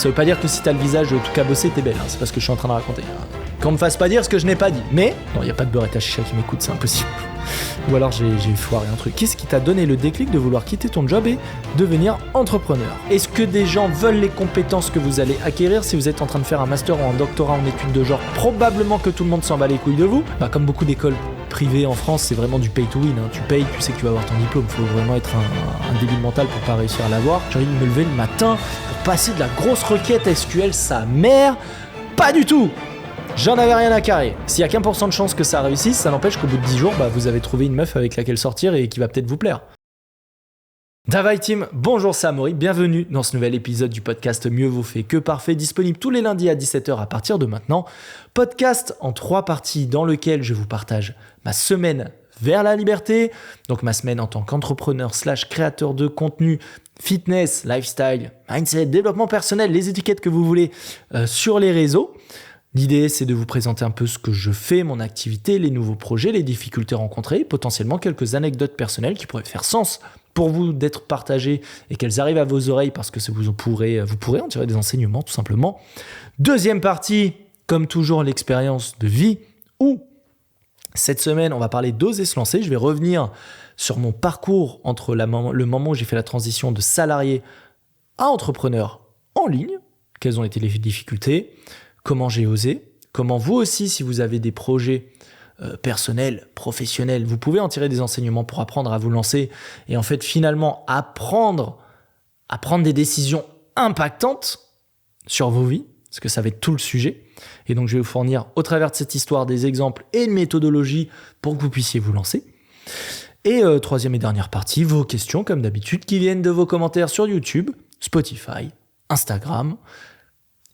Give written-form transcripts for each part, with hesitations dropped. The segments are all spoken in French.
Ça veut pas dire que si t'as le visage tout cabossé, t'es belle, hein. C'est pas ce que je suis en train de raconter. Hein. Qu'on me fasse pas dire ce que je n'ai pas dit. Mais, non, y a pas de beurre et ta chicha qui m'écoute, c'est impossible. Ou alors j'ai foiré un truc. Qu'est-ce qui t'a donné le déclic de vouloir quitter ton job et devenir entrepreneur ? Est-ce que des gens veulent les compétences que vous allez acquérir si vous êtes en train de faire un master ou un doctorat en études de genre ? Probablement que tout le monde s'en bat les couilles de vous. Bah, comme beaucoup d'écoles privées en France, c'est vraiment du pay to win. Hein. Tu payes, tu sais que tu vas avoir ton diplôme. Faut vraiment être un débile mental pour pas réussir à l'avoir. J'ai envie de me lever le matin pour passer de la grosse requête SQL, sa mère. Pas du tout. J'en avais rien à carrer. S'il y a qu'1% de chance que ça réussisse, ça n'empêche qu'au bout de 10 jours, vous avez trouvé une meuf avec laquelle sortir et qui va peut-être vous plaire. Davai Team, bonjour, c'est Amaury, bienvenue dans ce nouvel épisode du podcast Mieux vaut fait que parfait, disponible tous les lundis à 17h à partir de maintenant. Podcast en 3 parties dans lequel je vous partage ma semaine vers la liberté, donc ma semaine en tant qu'entrepreneur / créateur de contenu, fitness, lifestyle, mindset, développement personnel, les étiquettes que vous voulez sur les réseaux. L'idée, c'est de vous présenter un peu ce que je fais, mon activité, les nouveaux projets, les difficultés rencontrées, potentiellement quelques anecdotes personnelles qui pourraient faire sens pour vous d'être partagées et qu'elles arrivent à vos oreilles parce que vous pourrez en tirer des enseignements tout simplement. Deuxième partie, comme toujours, l'expérience de vie où cette semaine, on va parler d'oser se lancer. Je vais revenir sur mon parcours entre le moment où j'ai fait la transition de salarié à entrepreneur en ligne, quelles ont été les difficultés, comment j'ai osé, comment vous aussi, si vous avez des projets personnels, professionnels, vous pouvez en tirer des enseignements pour apprendre à vous lancer et en fait finalement apprendre à prendre des décisions impactantes sur vos vies, parce que ça va être tout le sujet. Et donc je vais vous fournir au travers de cette histoire des exemples et une méthodologie pour que vous puissiez vous lancer. Et troisième et dernière partie, vos questions comme d'habitude qui viennent de vos commentaires sur YouTube, Spotify, Instagram,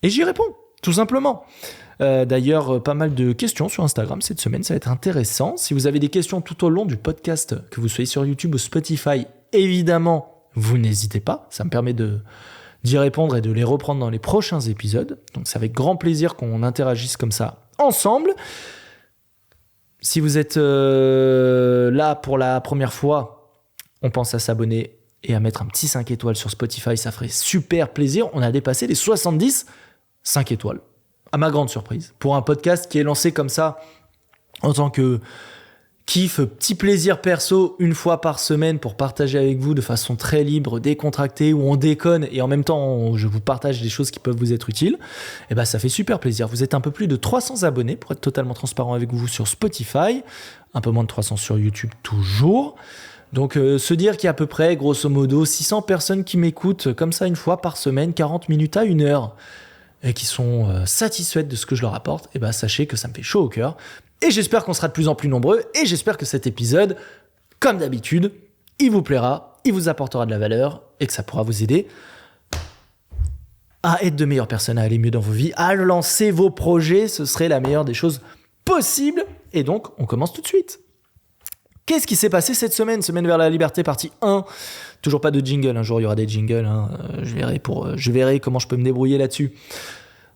et j'y réponds. Tout simplement. D'ailleurs, pas mal de questions sur Instagram cette semaine, ça va être intéressant. Si vous avez des questions tout au long du podcast, que vous soyez sur YouTube ou Spotify, évidemment, vous n'hésitez pas. Ça me permet d'y répondre et de les reprendre dans les prochains épisodes. Donc c'est avec grand plaisir qu'on interagisse comme ça ensemble. Si vous êtes là pour la première fois, on pense à s'abonner et à mettre un petit 5 étoiles sur Spotify, ça ferait super plaisir. On a dépassé les 70 5 étoiles, à ma grande surprise. Pour un podcast qui est lancé comme ça, en tant que kiff, petit plaisir perso, une fois par semaine pour partager avec vous de façon très libre, décontractée, où on déconne et en même temps je vous partage des choses qui peuvent vous être utiles, et ça fait super plaisir. Vous êtes un peu plus de 300 abonnés, pour être totalement transparent avec vous, sur Spotify, un peu moins de 300 sur YouTube toujours. Donc se dire qu'il y a à peu près, grosso modo, 600 personnes qui m'écoutent comme ça une fois par semaine, 40 minutes à 1 heure, et qui sont satisfaites de ce que je leur apporte, sachez que ça me fait chaud au cœur. Et j'espère qu'on sera de plus en plus nombreux, et j'espère que cet épisode, comme d'habitude, il vous plaira, il vous apportera de la valeur, et que ça pourra vous aider à être de meilleures personnes, à aller mieux dans vos vies, à lancer vos projets, ce serait la meilleure des choses possibles. Et donc, on commence tout de suite. Qu'est-ce qui s'est passé cette semaine ? Semaine vers la liberté, partie 1. Toujours pas de jingle, un jour il y aura des jingles, je verrai comment je peux me débrouiller là-dessus.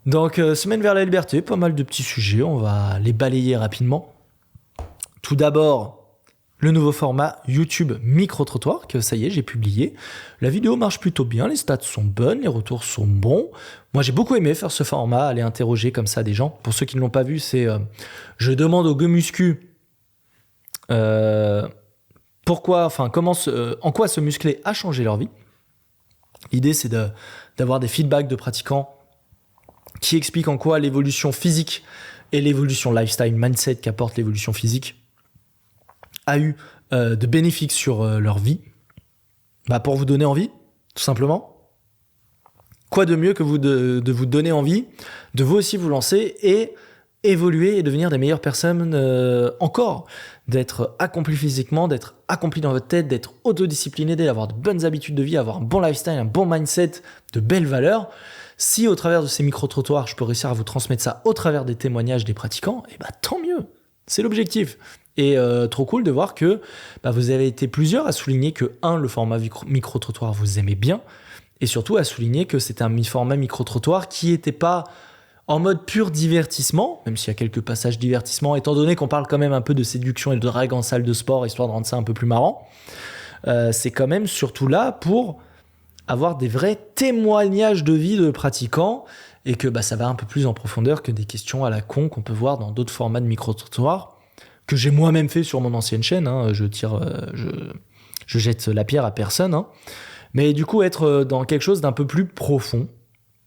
Donc, semaine vers la liberté, pas mal de petits sujets, on va les balayer rapidement. Tout d'abord, le nouveau format YouTube micro-trottoir, que ça y est, j'ai publié. La vidéo marche plutôt bien, les stats sont bonnes, les retours sont bons. Moi, j'ai beaucoup aimé faire ce format, aller interroger comme ça des gens. Pour ceux qui ne l'ont pas vu, c'est je demande aux Gomuscu en quoi se muscler a changé leur vie. L'idée, c'est d'avoir des feedbacks de pratiquants qui expliquent en quoi l'évolution physique et l'évolution lifestyle, mindset qu'apporte l'évolution physique a eu de bénéfiques sur leur vie. Pour vous donner envie, tout simplement. Quoi de mieux que de vous donner envie de vous aussi vous lancer et évoluer et devenir des meilleures personnes encore, d'être accompli physiquement, d'être accompli dans votre tête, d'être autodiscipliné, d'avoir de bonnes habitudes de vie, avoir un bon lifestyle, un bon mindset, de belles valeurs. Si au travers de ces micro-trottoirs, je peux réussir à vous transmettre ça au travers des témoignages des pratiquants, tant mieux, c'est l'objectif. Et trop cool de voir que vous avez été plusieurs à souligner que le format micro-trottoir vous aimez bien, et surtout à souligner que c'était un format micro-trottoir qui n'était pas en mode pur divertissement, même s'il y a quelques passages divertissement, étant donné qu'on parle quand même un peu de séduction et de drague en salle de sport, histoire de rendre ça un peu plus marrant, c'est quand même surtout là pour avoir des vrais témoignages de vie de pratiquants et que ça va un peu plus en profondeur que des questions à la con qu'on peut voir dans d'autres formats de micro-trottoirs que j'ai moi-même fait sur mon ancienne chaîne. Je jette la pierre à personne. Mais du coup, être dans quelque chose d'un peu plus profond,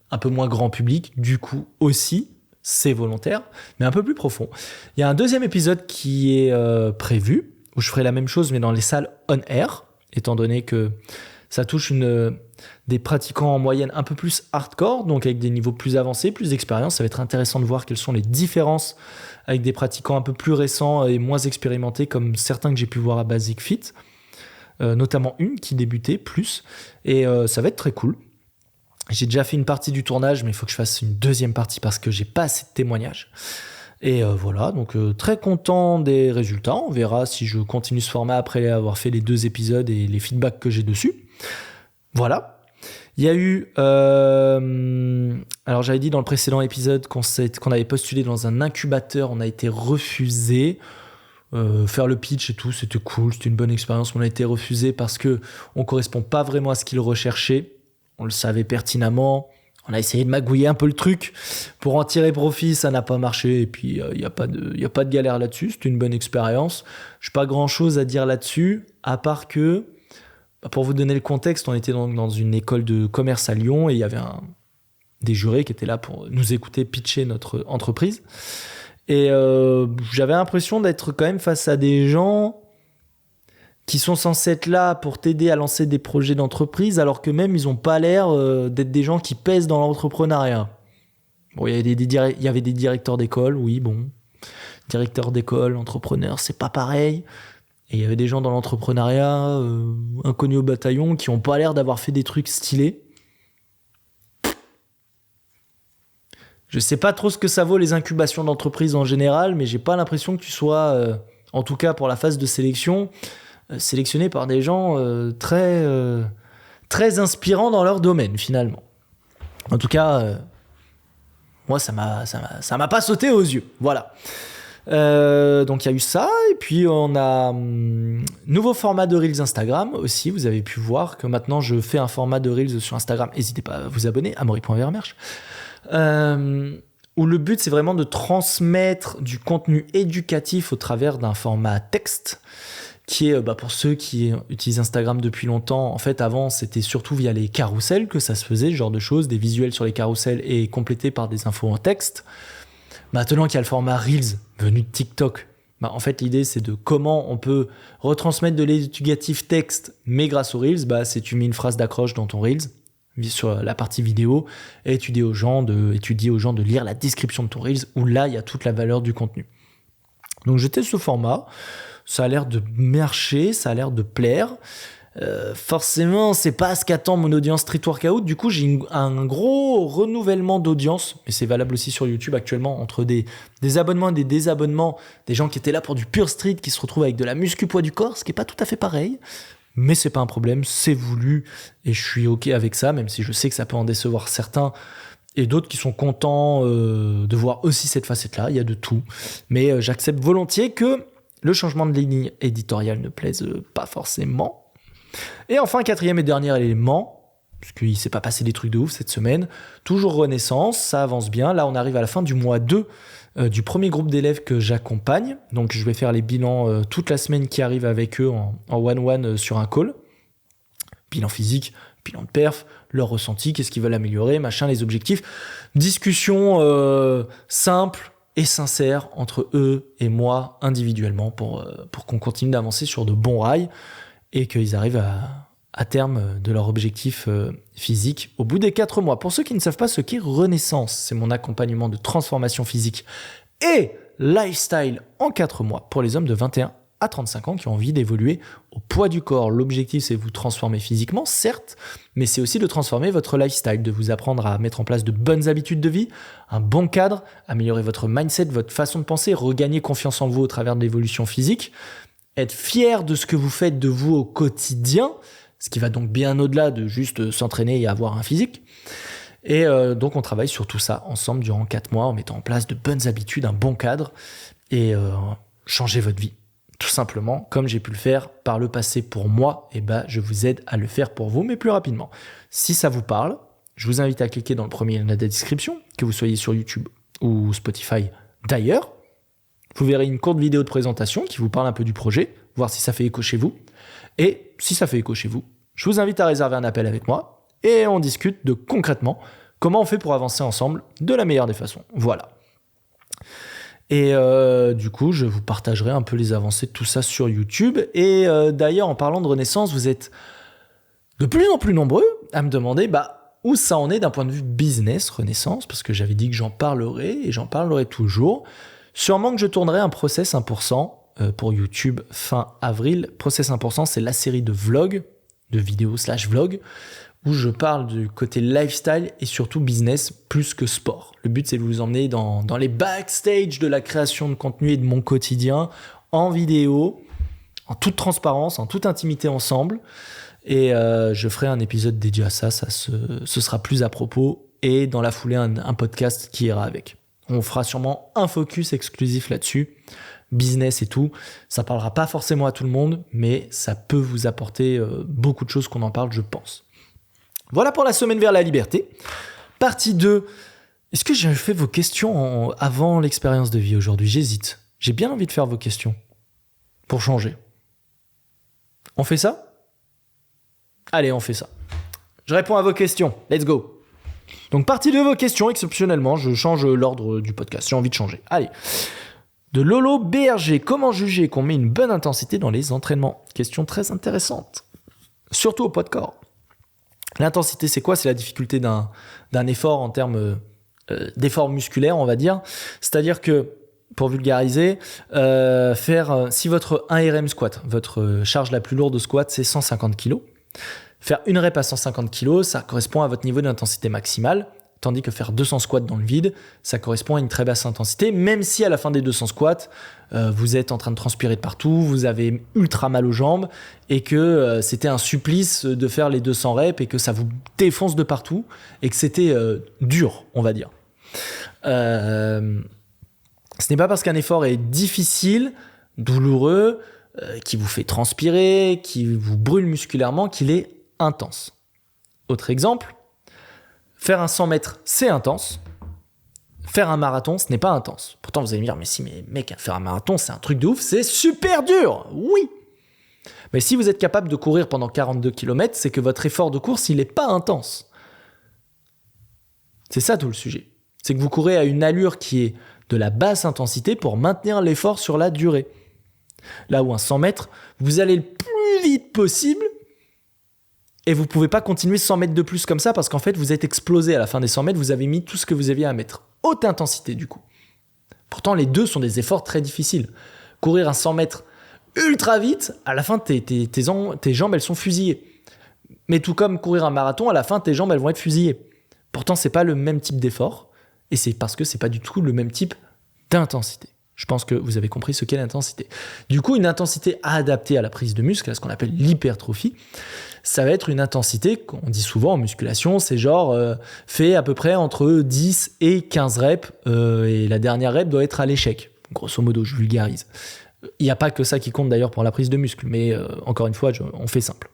un peu moins grand public, du coup aussi, c'est volontaire, mais un peu plus profond. Il y a un deuxième épisode qui est prévu, où je ferai la même chose, mais dans les salles on-air, étant donné que ça touche des pratiquants en moyenne un peu plus hardcore, donc avec des niveaux plus avancés, plus d'expérience. Ça va être intéressant de voir quelles sont les différences avec des pratiquants un peu plus récents et moins expérimentés, comme certains que j'ai pu voir à Basic Fit, notamment une qui débutait plus, et ça va être très cool. J'ai déjà fait une partie du tournage, mais il faut que je fasse une deuxième partie parce que j'ai pas assez de témoignages. Et voilà, donc très content des résultats. On verra si je continue ce format après avoir fait les 2 épisodes et les feedbacks que j'ai dessus. Voilà. Il y a eu... alors j'avais dit dans le précédent épisode qu'on avait postulé dans un incubateur, on a été refusé. Faire le pitch et tout, c'était cool, c'était une bonne expérience. On a été refusé parce qu'on ne correspond pas vraiment à ce qu'ils recherchaient. On le savait pertinemment. On a essayé de magouiller un peu le truc pour en tirer profit, ça n'a pas marché. Et puis, il n'y a pas de galère là-dessus. C'était une bonne expérience. Je n'ai pas grand-chose à dire là-dessus, à part que, pour vous donner le contexte, on était dans une école de commerce à Lyon et il y avait des jurés qui étaient là pour nous écouter pitcher notre entreprise. Et j'avais l'impression d'être quand même face à des gens qui sont censés être là pour t'aider à lancer des projets d'entreprise, alors que même ils n'ont pas l'air d'être des gens qui pèsent dans l'entrepreneuriat. Bon, il y avait des directeurs d'école, oui, bon. Directeur d'école, entrepreneur, c'est pas pareil. Et il y avait des gens dans l'entrepreneuriat, inconnus au bataillon, qui n'ont pas l'air d'avoir fait des trucs stylés. Je sais pas trop ce que ça vaut les incubations d'entreprise en général, mais j'ai pas l'impression que tu sois, en tout cas pour la phase de sélection, sélectionné par des gens très inspirants dans leur domaine finalement. En tout cas, moi ça m'a pas sauté aux yeux. Voilà. Donc il y a eu ça, et puis on a nouveau format de Reels Instagram aussi. Vous avez pu voir que maintenant je fais un format de Reels sur Instagram. N'hésitez pas à vous abonner, amaury.vermersch. Où le but c'est vraiment de transmettre du contenu éducatif au travers d'un format texte qui est, pour ceux qui utilisent Instagram depuis longtemps, en fait avant c'était surtout via les carousels que ça se faisait, ce genre de choses, des visuels sur les carousels et complétés par des infos en texte. Maintenant qu'il y a le format Reels venu de TikTok, en fait l'idée c'est de comment on peut retransmettre de l'éducatif texte, mais grâce aux Reels, c'est tu mets une phrase d'accroche dans ton Reels, sur la partie vidéo, et étudier aux gens de lire la description de ton Reels, où là il y a toute la valeur du contenu. Donc je teste ce format, ça a l'air de marcher, ça a l'air de plaire. Forcément, c'est pas ce qu'attend mon audience Street Workout. Du coup, j'ai un gros renouvellement d'audience, mais c'est valable aussi sur YouTube actuellement, entre des abonnements et des désabonnements, des gens qui étaient là pour du pur street, qui se retrouvent avec de la muscu poids du corps, ce qui est pas tout à fait pareil. Mais c'est pas un problème, c'est voulu, et je suis ok avec ça, même si je sais que ça peut en décevoir certains, et d'autres qui sont contents de voir aussi cette facette-là. Il y a de tout, mais j'accepte volontiers que le changement de ligne éditoriale ne plaise pas forcément. Et enfin, 4e et dernier élément, parce qu'il ne s'est pas passé des trucs de ouf cette semaine, toujours Renaissance, ça avance bien. Là, on arrive à la fin du mois 2 du premier groupe d'élèves que j'accompagne. Donc, je vais faire les bilans toute la semaine qui arrive avec eux en one-one sur un call. Bilan physique, bilan de perf, leur ressenti, qu'est-ce qu'ils veulent améliorer, machin, les objectifs. Discussion simple et sincère entre eux et moi individuellement pour qu'on continue d'avancer sur de bons rails et qu'ils arrivent à terme de leur objectif physique au bout des 4 mois. Pour ceux qui ne savent pas ce qu'est Renaissance, c'est mon accompagnement de transformation physique et lifestyle en 4 mois pour les hommes de 21 à 35 ans qui ont envie d'évoluer au poids du corps. L'objectif, c'est de vous transformer physiquement, certes, mais c'est aussi de transformer votre lifestyle, de vous apprendre à mettre en place de bonnes habitudes de vie, un bon cadre, améliorer votre mindset, votre façon de penser, regagner confiance en vous au travers de l'évolution physique, être fier de ce que vous faites de vous au quotidien, ce qui va donc bien au-delà de juste s'entraîner et avoir un physique. Et donc, on travaille sur tout ça ensemble durant 4 mois en mettant en place de bonnes habitudes, un bon cadre et changer votre vie. Tout simplement, comme j'ai pu le faire par le passé pour moi, je vous aide à le faire pour vous, mais plus rapidement. Si ça vous parle, je vous invite à cliquer dans le premier lien de la description, que vous soyez sur YouTube ou Spotify d'ailleurs. Vous verrez une courte vidéo de présentation qui vous parle un peu du projet, voir si ça fait écho chez vous. Et si ça fait écho chez vous, je vous invite à réserver un appel avec moi et on discute de concrètement comment on fait pour avancer ensemble de la meilleure des façons. Voilà. Et du coup, je vous partagerai un peu les avancées de tout ça sur YouTube. Et d'ailleurs, en parlant de Renaissance, vous êtes de plus en plus nombreux à me demander où ça en est d'un point de vue business, Renaissance, parce que j'avais dit que j'en parlerai et j'en parlerai toujours. Sûrement que je tournerai un Process 1% pour YouTube fin avril. Process 1%, c'est la série de vlogs, de vidéos / vlogs, où je parle du côté lifestyle et surtout business plus que sport. Le but, c'est de vous emmener dans les backstage de la création de contenu et de mon quotidien en vidéo, en toute transparence, en toute intimité ensemble. Et je ferai un épisode dédié à ça, ce sera plus à propos, et dans la foulée, un podcast qui ira avec. On fera sûrement un focus exclusif là-dessus, business et tout. Ça parlera pas forcément à tout le monde, mais ça peut vous apporter beaucoup de choses qu'on en parle, je pense. Voilà pour la semaine vers la liberté. Partie 2. Est-ce que j'ai fait vos questions avant l'expérience de vie aujourd'hui ? J'hésite. J'ai bien envie de faire vos questions pour changer. On fait ça ? Allez, on fait ça. Je réponds à vos questions. Let's go. Donc, partie de vos questions, exceptionnellement, je change l'ordre du podcast. J'ai envie de changer. Allez. De Lolo BRG. Comment juger qu'on met une bonne intensité dans les entraînements ? Question très intéressante. Surtout au poids de corps. L'intensité, c'est quoi ? C'est la difficulté d'un effort en termes d'effort musculaire, on va dire. C'est-à-dire que, pour vulgariser, si votre 1 RM squat, votre charge la plus lourde de squat, c'est 150 kg, faire une rep à 150 kg, ça correspond à votre niveau d'intensité maximale, tandis que faire 200 squats dans le vide, ça correspond à une très basse intensité, même si à la fin des 200 squats, vous êtes en train de transpirer de partout, vous avez ultra mal aux jambes, et que c'était un supplice de faire les 200 reps, et que ça vous défonce de partout, et que c'était dur, on va dire. Ce n'est pas parce qu'un effort est difficile, douloureux, qui vous fait transpirer, qui vous brûle musculairement, qu'il est intense. Autre exemple, faire un 100 mètres, c'est intense. Faire un marathon, ce n'est pas intense. Pourtant, vous allez me dire, mais mec, faire un marathon, c'est un truc de ouf, c'est super dur. Oui. Mais si vous êtes capable de courir pendant 42 km, c'est que votre effort de course, il n'est pas intense. C'est ça tout le sujet. C'est que vous courez à une allure qui est de la basse intensité pour maintenir l'effort sur la durée. Là où un 100 mètres, vous allez le plus vite possible et vous ne pouvez pas continuer 100 mètres de plus comme ça parce qu'en fait, vous êtes explosé à la fin des 100 mètres, vous avez mis tout ce que vous aviez à mettre. Haute intensité du coup. Pourtant, les deux sont des efforts très difficiles. Courir un 100 mètres ultra vite, à la fin, tes jambes, elles sont fusillées. Mais tout comme courir un marathon, à la fin, tes jambes, elles vont être fusillées. Pourtant, c'est pas le même type d'effort et c'est parce que c'est pas du tout le même type d'intensité. Je pense que vous avez compris ce qu'est l'intensité. Du coup, une intensité adaptée à la prise de muscle, à ce qu'on appelle l'hypertrophie, ça va être une intensité qu'on dit souvent en musculation, c'est genre fait à peu près entre 10 et 15 reps et la dernière rep doit être à l'échec. Grosso modo, je vulgarise. Il n'y a pas que ça qui compte d'ailleurs pour la prise de muscle, mais encore une fois, on fait simple.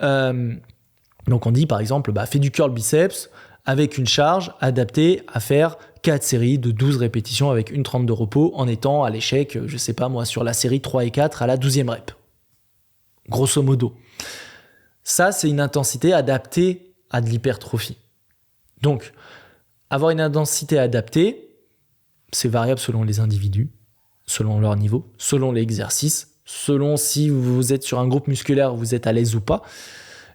Donc on dit par exemple, fais du curl biceps avec une charge adaptée à faire 4 séries de 12 répétitions avec une 30 de repos en étant à l'échec, je sais pas moi, sur la série 3 et 4 à la 12e rep. Grosso modo. Ça, c'est une intensité adaptée à de l'hypertrophie. Donc, avoir une intensité adaptée, c'est variable selon les individus, selon leur niveau, selon l'exercice, selon si vous êtes sur un groupe musculaire, vous êtes à l'aise ou pas.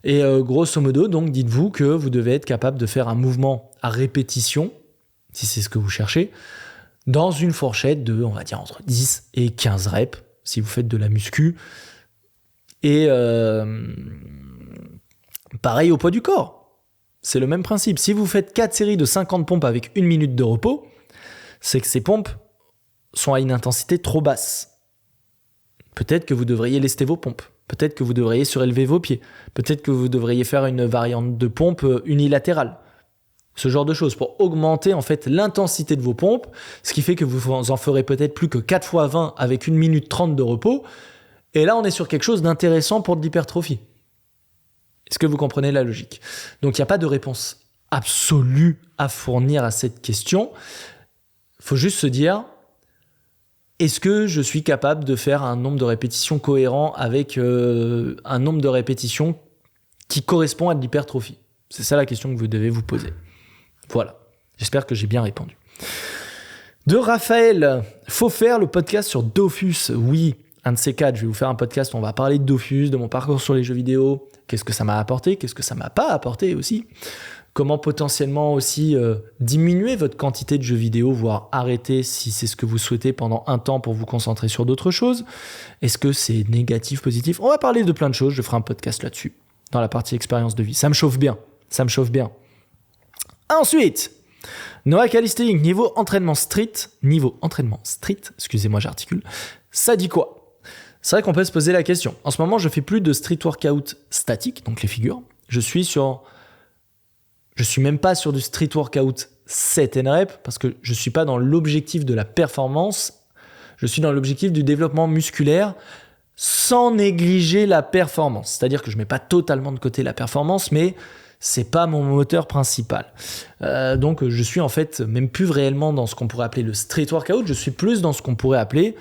Et grosso modo, donc, dites-vous que vous devez être capable de faire un mouvement à répétition, si c'est ce que vous cherchez, dans une fourchette de, on va dire, entre 10 et 15 reps, si vous faites de la muscu. Et pareil au poids du corps. C'est le même principe. Si vous faites 4 séries de 50 pompes avec 1 minute de repos, c'est que ces pompes sont à une intensité trop basse. Peut-être que vous devriez lester vos pompes. Peut-être que vous devriez surélever vos pieds. Peut-être que vous devriez faire une variante de pompe unilatérale. Ce genre de choses pour augmenter en fait l'intensité de vos pompes, ce qui fait que vous en ferez peut-être plus que 4 fois 20 avec 1 minute 30 de repos. Et là, on est sur quelque chose d'intéressant pour de l'hypertrophie. Est-ce que vous comprenez la logique? Donc, il n'y a pas de réponse absolue à fournir à cette question. Il faut juste se dire, est-ce que je suis capable de faire un nombre de répétitions cohérent avec un nombre de répétitions qui correspond à de l'hypertrophie? C'est ça la question que vous devez vous poser. Voilà, j'espère que j'ai bien répondu. De Raphaël, faut faire le podcast sur Dofus. Oui, un de ces quatre, je vais vous faire un podcast où on va parler de Dofus, de mon parcours sur les jeux vidéo, qu'est-ce que ça m'a apporté, qu'est-ce que ça m'a pas apporté aussi, comment potentiellement aussi diminuer votre quantité de jeux vidéo, voire arrêter si c'est ce que vous souhaitez pendant un temps pour vous concentrer sur d'autres choses. Est-ce que c'est négatif, positif? On va parler de plein de choses, je ferai un podcast là-dessus, dans la partie expérience de vie. Ça me chauffe bien. Ensuite, Noah Calisthenics, niveau entraînement street, excusez-moi j'articule, ça dit quoi? C'est vrai qu'on peut se poser la question. En ce moment, je fais plus de street workout statique, donc les figures. Je suis même pas sur du street workout set and rep, parce que je suis pas dans l'objectif de la performance, je suis dans l'objectif du développement musculaire, sans négliger la performance. C'est-à-dire que je mets pas totalement de côté la performance, mais c'est pas mon moteur principal. Donc je suis en fait même plus réellement dans ce qu'on pourrait appeler le street workout, je suis plus dans ce qu'on pourrait appeler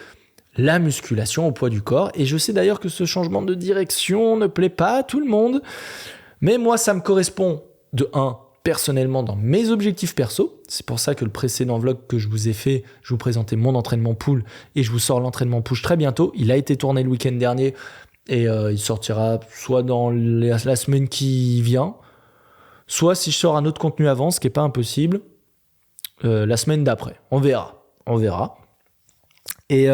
la musculation au poids du corps. Et je sais d'ailleurs que ce changement de direction ne plaît pas à tout le monde, mais moi ça me correspond de 1, personnellement dans mes objectifs perso. C'est pour ça que le précédent vlog que je vous ai fait, je vous présentais mon entraînement pool et je vous sors l'entraînement push très bientôt. Il a été tourné le week-end dernier et il sortira soit dans la semaine qui vient, soit si je sors un autre contenu avant, ce qui n'est pas impossible, la semaine d'après. On verra. Et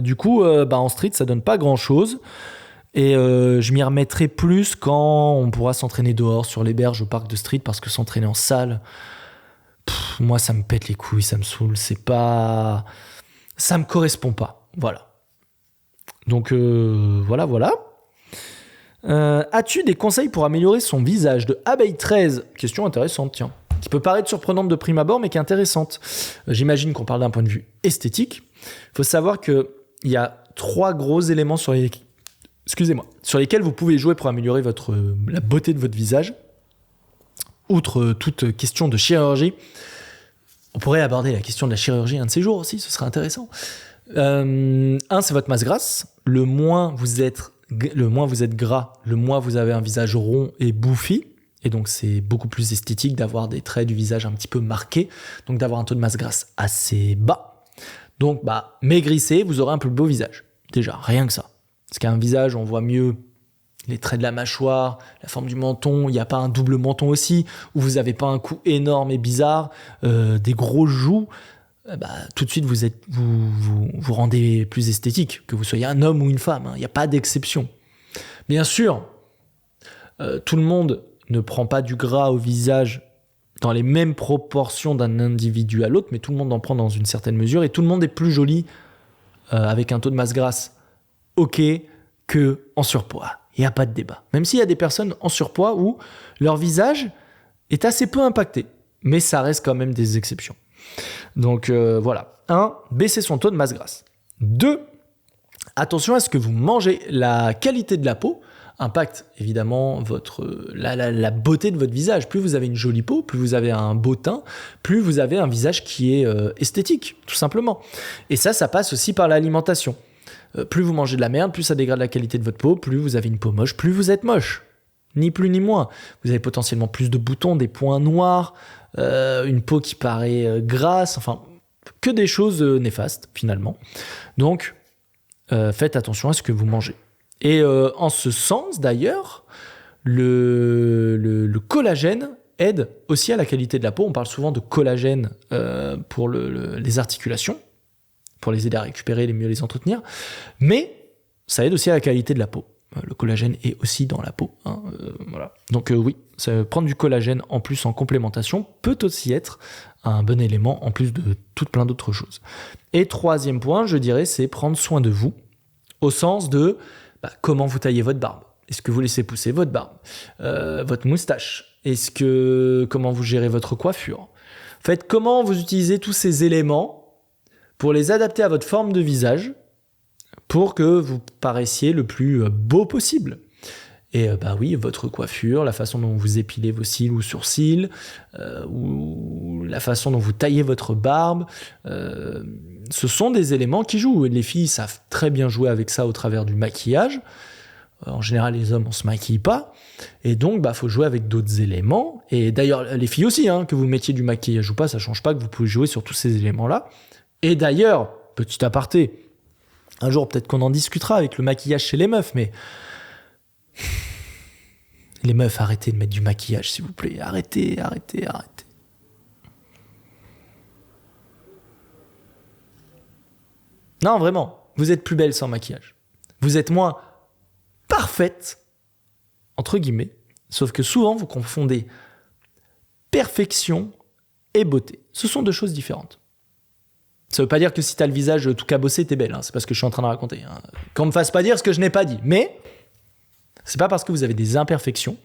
du coup, en street, ça donne pas grand-chose. Et je m'y remettrai plus quand on pourra s'entraîner dehors, sur les berges, au parc de street, parce que s'entraîner en salle, moi, ça me pète les couilles, ça me saoule. Ça me correspond pas. Voilà. Donc, voilà. As-tu des conseils pour améliorer son visage? De Abeille 13, question intéressante, tiens, qui peut paraître surprenante de prime abord, mais qui est intéressante. J'imagine qu'on parle d'un point de vue esthétique. Il faut savoir qu'il y a 3 gros éléments sur lesquels vous pouvez jouer pour améliorer la beauté de votre visage. Outre toute question de chirurgie, on pourrait aborder la question de la chirurgie un de ces jours aussi, ce serait intéressant. C'est votre masse grasse. Le moins vous êtes gras, le moins vous avez un visage rond et bouffi. Et donc, c'est beaucoup plus esthétique d'avoir des traits du visage un petit peu marqués. Donc, d'avoir un taux de masse grasse assez bas. Donc, maigrissez, vous aurez un plus beau visage. Déjà, rien que ça. Parce qu'un visage, on voit mieux les traits de la mâchoire, la forme du menton. Il n'y a pas un double menton aussi, où vous n'avez pas un cou énorme et bizarre, des gros joues. Tout de suite, vous rendez plus esthétique, que vous soyez un homme ou une femme. Il n'y a pas d'exception. Bien sûr, tout le monde ne prend pas du gras au visage dans les mêmes proportions d'un individu à l'autre, mais tout le monde en prend dans une certaine mesure, et tout le monde est plus joli avec un taux de masse grasse que en surpoids. Il n'y a pas de débat. Même s'il y a des personnes en surpoids où leur visage est assez peu impacté, mais ça reste quand même des exceptions. Donc voilà. 1, baisser son taux de masse grasse. 2, attention à ce que vous mangez. La qualité de la peau impacte évidemment la beauté de votre visage. Plus vous avez une jolie peau, plus vous avez un beau teint, plus vous avez un visage qui est esthétique, tout simplement. Et ça passe aussi par l'alimentation. Plus vous mangez de la merde, plus ça dégrade la qualité de votre peau, plus vous avez une peau moche, plus vous êtes moche. Ni plus ni moins. Vous avez potentiellement plus de boutons, des points noirs, une peau qui paraît grasse, enfin, que des choses néfastes finalement. Donc, faites attention à ce que vous mangez. Et en ce sens, d'ailleurs, le collagène aide aussi à la qualité de la peau. On parle souvent de collagène pour les articulations, pour les aider à récupérer et mieux les entretenir. Mais ça aide aussi à la qualité de la peau. Le collagène est aussi dans la peau. Voilà. Donc oui, prendre du collagène en plus en complémentation peut aussi être un bon élément en plus de tout plein d'autres choses. Et 3e point, je dirais, c'est prendre soin de vous au sens de comment vous taillez votre barbe. Est-ce que vous laissez pousser votre barbe, votre moustache, Comment vous gérez votre coiffure? En fait, comment vous utilisez tous ces éléments pour les adapter à votre forme de visage pour que vous paraissiez le plus beau possible. Et oui, votre coiffure, la façon dont vous épilez vos cils ou sourcils, ou la façon dont vous taillez votre barbe, ce sont des éléments qui jouent. Et les filles savent très bien jouer avec ça au travers du maquillage. En général, les hommes, on se maquille pas. Et donc, faut jouer avec d'autres éléments. Et d'ailleurs, les filles aussi, que vous mettiez du maquillage ou pas, ça change pas que vous pouvez jouer sur tous ces éléments-là. Et d'ailleurs, petit aparté, un jour, peut-être qu'on en discutera avec le maquillage chez les meufs, mais... Les meufs, arrêtez de mettre du maquillage, s'il vous plaît. Arrêtez. Non, vraiment, vous êtes plus belle sans maquillage. Vous êtes moins parfaite, entre guillemets, sauf que souvent, vous confondez perfection et beauté. Ce sont deux choses différentes. Ça veut pas dire que si t'as le visage tout cabossé, t'es belle. C'est pas ce que je suis en train de raconter. Qu'on me fasse pas dire ce que je n'ai pas dit. Mais c'est pas parce que vous avez des imperfections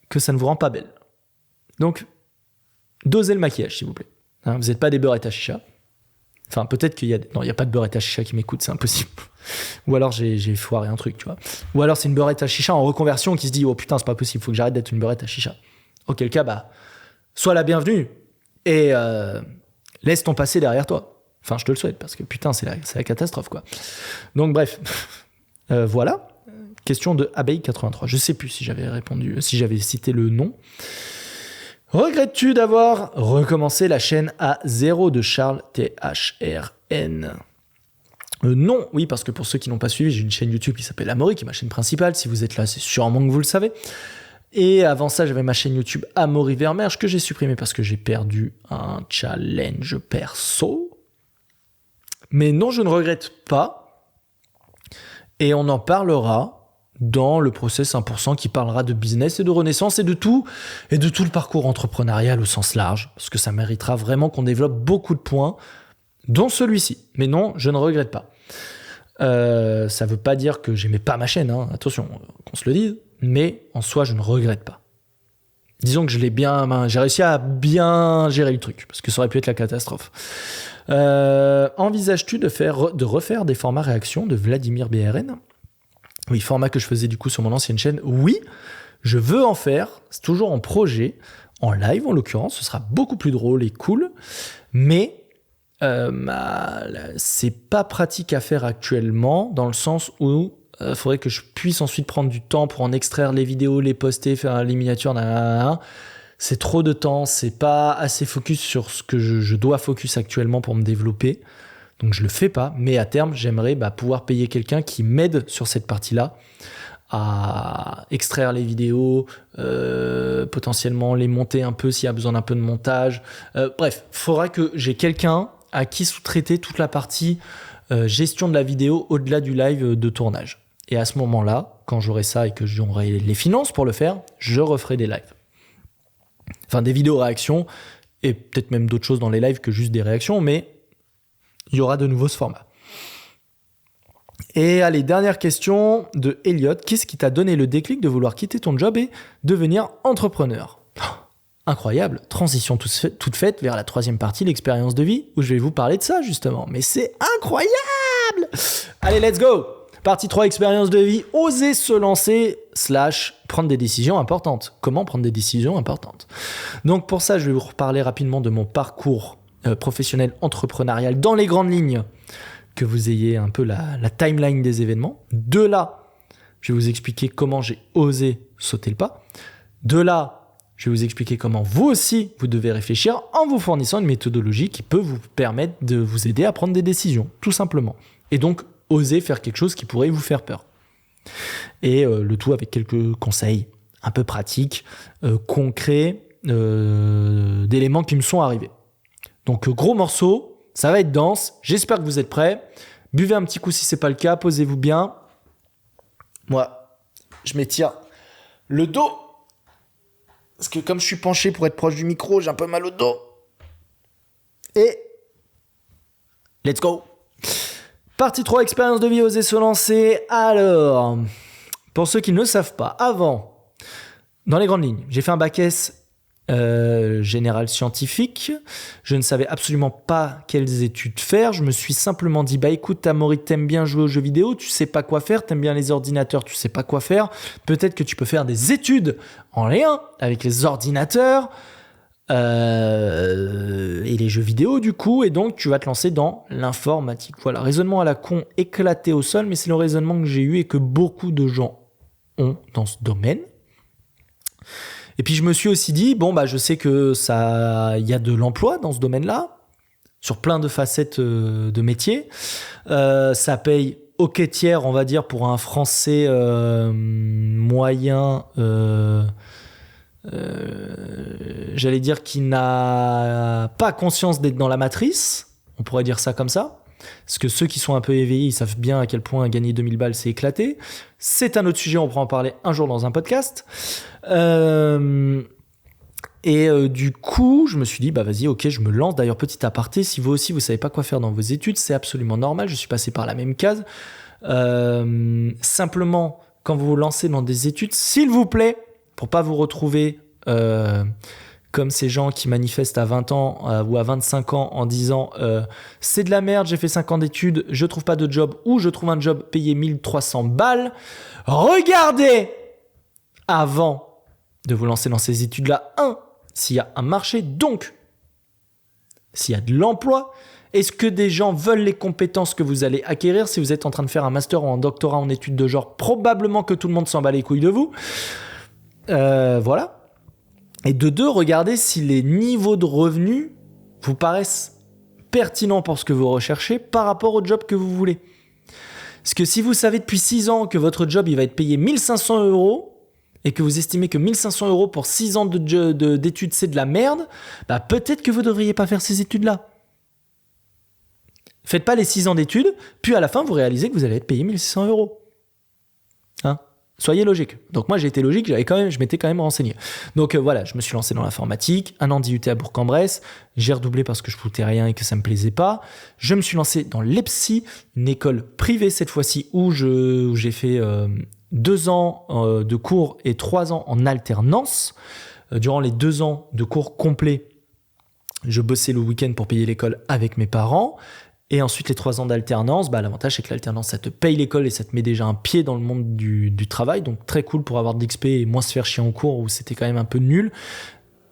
que ça ne vous rend pas belle. Donc, dosez le maquillage, s'il vous plaît. Vous n'êtes pas des beurrettes à chicha. Enfin, peut-être qu'il y a... Non, il n'y a pas de beurrettes à chicha qui m'écoute, c'est impossible. Ou alors j'ai foiré un truc, tu vois. Ou alors c'est une beurrette à chicha en reconversion qui se dit « Oh putain, c'est pas possible, faut que j'arrête d'être une beurrette à chicha. » Auquel cas, sois la bienvenue et laisse ton passé derrière toi. Enfin, je te le souhaite, parce que putain, c'est la catastrophe, quoi. Donc, bref. Voilà. Question de Abeille83. Je sais plus si j'avais répondu, si j'avais cité le nom. Regrettes-tu d'avoir recommencé la chaîne à 0 de Charles THRN? Non, oui, parce que pour ceux qui n'ont pas suivi, j'ai une chaîne YouTube qui s'appelle Amaury, qui est ma chaîne principale. Si vous êtes là, c'est sûrement que vous le savez. Et avant ça, j'avais ma chaîne YouTube Amaury Vermerge que j'ai supprimée parce que j'ai perdu un challenge perso. Mais non, je ne regrette pas. Et on en parlera dans le process 1% qui parlera de business et de renaissance et de tout le parcours entrepreneurial au sens large, parce que ça méritera vraiment qu'on développe beaucoup de points, dont celui-ci. Mais non, je ne regrette pas. Ça veut pas dire que j'aimais pas ma chaîne, attention, qu'on se le dise, mais en soi, je ne regrette pas. Disons que j'ai réussi à bien gérer le truc, parce que ça aurait pu être la catastrophe. Envisages-tu de refaire des formats réactions de Vladimir BRN? Oui, format que je faisais du coup sur mon ancienne chaîne. Oui, je veux en faire. C'est toujours en projet, en live en l'occurrence. Ce sera beaucoup plus drôle et cool. Mais c'est pas pratique à faire actuellement dans le sens où il faudrait que je puisse ensuite prendre du temps pour en extraire les vidéos, les poster, faire les miniatures. C'est trop de temps. C'est pas assez focus sur ce que je dois focus actuellement pour me développer. Donc je le fais pas, mais à terme, j'aimerais pouvoir payer quelqu'un qui m'aide sur cette partie-là à extraire les vidéos, potentiellement les monter un peu s'il y a besoin d'un peu de montage. Bref, il faudra que j'ai quelqu'un à qui sous-traiter toute la partie gestion de la vidéo au-delà du live de tournage. Et à ce moment-là, quand j'aurai ça et que j'aurai les finances pour le faire, je referai des lives. Enfin, des vidéos réactions et peut-être même d'autres choses dans les lives que juste des réactions, mais il y aura de nouveau ce format. Et allez, dernière question de Elliot. Qu'est-ce qui t'a donné le déclic de vouloir quitter ton job et devenir entrepreneur? Incroyable, transition toute faite vers la troisième partie, l'expérience de vie, où je vais vous parler de ça justement. Mais c'est incroyable! Allez, let's go! Partie 3, expérience de vie, oser se lancer / prendre des décisions importantes. Comment prendre des décisions importantes? Donc pour ça, je vais vous reparler rapidement de mon parcours professionnel entrepreneurial dans les grandes lignes, que vous ayez un peu la timeline des événements. De là, je vais vous expliquer comment j'ai osé sauter le pas. De là, je vais vous expliquer comment vous aussi, vous devez réfléchir en vous fournissant une méthodologie qui peut vous permettre de vous aider à prendre des décisions, tout simplement. Et donc, oser faire quelque chose qui pourrait vous faire peur. Et le tout avec quelques conseils un peu pratiques, concrets, d'éléments qui me sont arrivés. Donc, gros morceau, ça va être dense. J'espère que vous êtes prêts. Buvez un petit coup si ce n'est pas le cas. Posez-vous bien. Moi, je m'étire le dos. Parce que comme je suis penché pour être proche du micro, j'ai un peu mal au dos. Et let's go. Partie 3, expérience de vie, oser se lancer. Alors, pour ceux qui ne le savent pas, avant dans les grandes lignes, j'ai fait un bac S général scientifique. Je ne savais absolument pas quelles études faire. Je me suis simplement dit, bah écoute, Amaury, t'aimes bien jouer aux jeux vidéo, tu sais pas quoi faire, t'aimes bien les ordinateurs, tu sais pas quoi faire. Peut-être que tu peux faire des études en lien avec les ordinateurs et les jeux vidéo du coup, et donc tu vas te lancer dans l'informatique. Voilà, raisonnement à la con éclaté au sol, mais c'est le raisonnement que j'ai eu et que beaucoup de gens ont dans ce domaine. Et puis je me suis aussi dit, bon bah je sais que ça, il y a de l'emploi dans ce domaine-là, sur plein de facettes de métiers. Ça paye au quêtière, on va dire, pour un Français moyen, j'allais dire qui n'a pas conscience d'être dans la matrice, on pourrait dire ça comme ça. Parce que ceux qui sont un peu éveillés, ils savent bien à quel point gagner 2000 balles, c'est éclaté. C'est un autre sujet, on pourra en parler un jour dans un podcast. Du coup, je me suis dit, bah vas-y, ok, je me lance. D'ailleurs, petit aparté, si vous aussi, vous savez pas quoi faire dans vos études, c'est absolument normal. Je suis passé par la même case. Simplement, quand vous vous lancez dans des études, s'il vous plaît, pour pas vous retrouver comme ces gens qui manifestent à 20 ans ou à 25 ans en disant c'est de la merde, j'ai fait 5 ans d'études, je trouve pas de job ou je trouve un job payé 1300 balles. Regardez avant de vous lancer dans ces études-là, s'il y a un marché, donc s'il y a de l'emploi, est-ce que des gens veulent les compétences que vous allez acquérir si vous êtes en train de faire un master ou un doctorat en études de genre, probablement que tout le monde s'en bat les couilles de vous. Voilà. Et de deux, regardez si les niveaux de revenus vous paraissent pertinents pour ce que vous recherchez par rapport au job que vous voulez. Parce que si vous savez depuis 6 ans que votre job il va être payé 1500 € et que vous estimez que 1500 € pour 6 ans d'études c'est de la merde, bah peut-être que vous ne devriez pas faire ces études-là. Faites pas les 6 ans d'études, puis à la fin vous réalisez que vous allez être payé 1600 €. Hein ? Soyez logique. Donc moi j'ai été logique, je m'étais quand même renseigné. Donc voilà, je me suis lancé dans l'informatique, 1 an d'IUT à Bourg-en-Bresse, j'ai redoublé parce que je foutais rien et que ça me plaisait pas. Je me suis lancé dans l'EPSI, une école privée cette fois-ci où j'ai fait 2 ans de cours et 3 ans en alternance. Durant les 2 ans de cours complets, je bossais le week-end pour payer l'école avec mes parents. Et ensuite, les 3 ans d'alternance, bah, l'avantage, c'est que l'alternance, ça te paye l'école et ça te met déjà un pied dans le monde du travail. Donc, très cool pour avoir de l'XP et moins se faire chier en cours où c'était quand même un peu nul.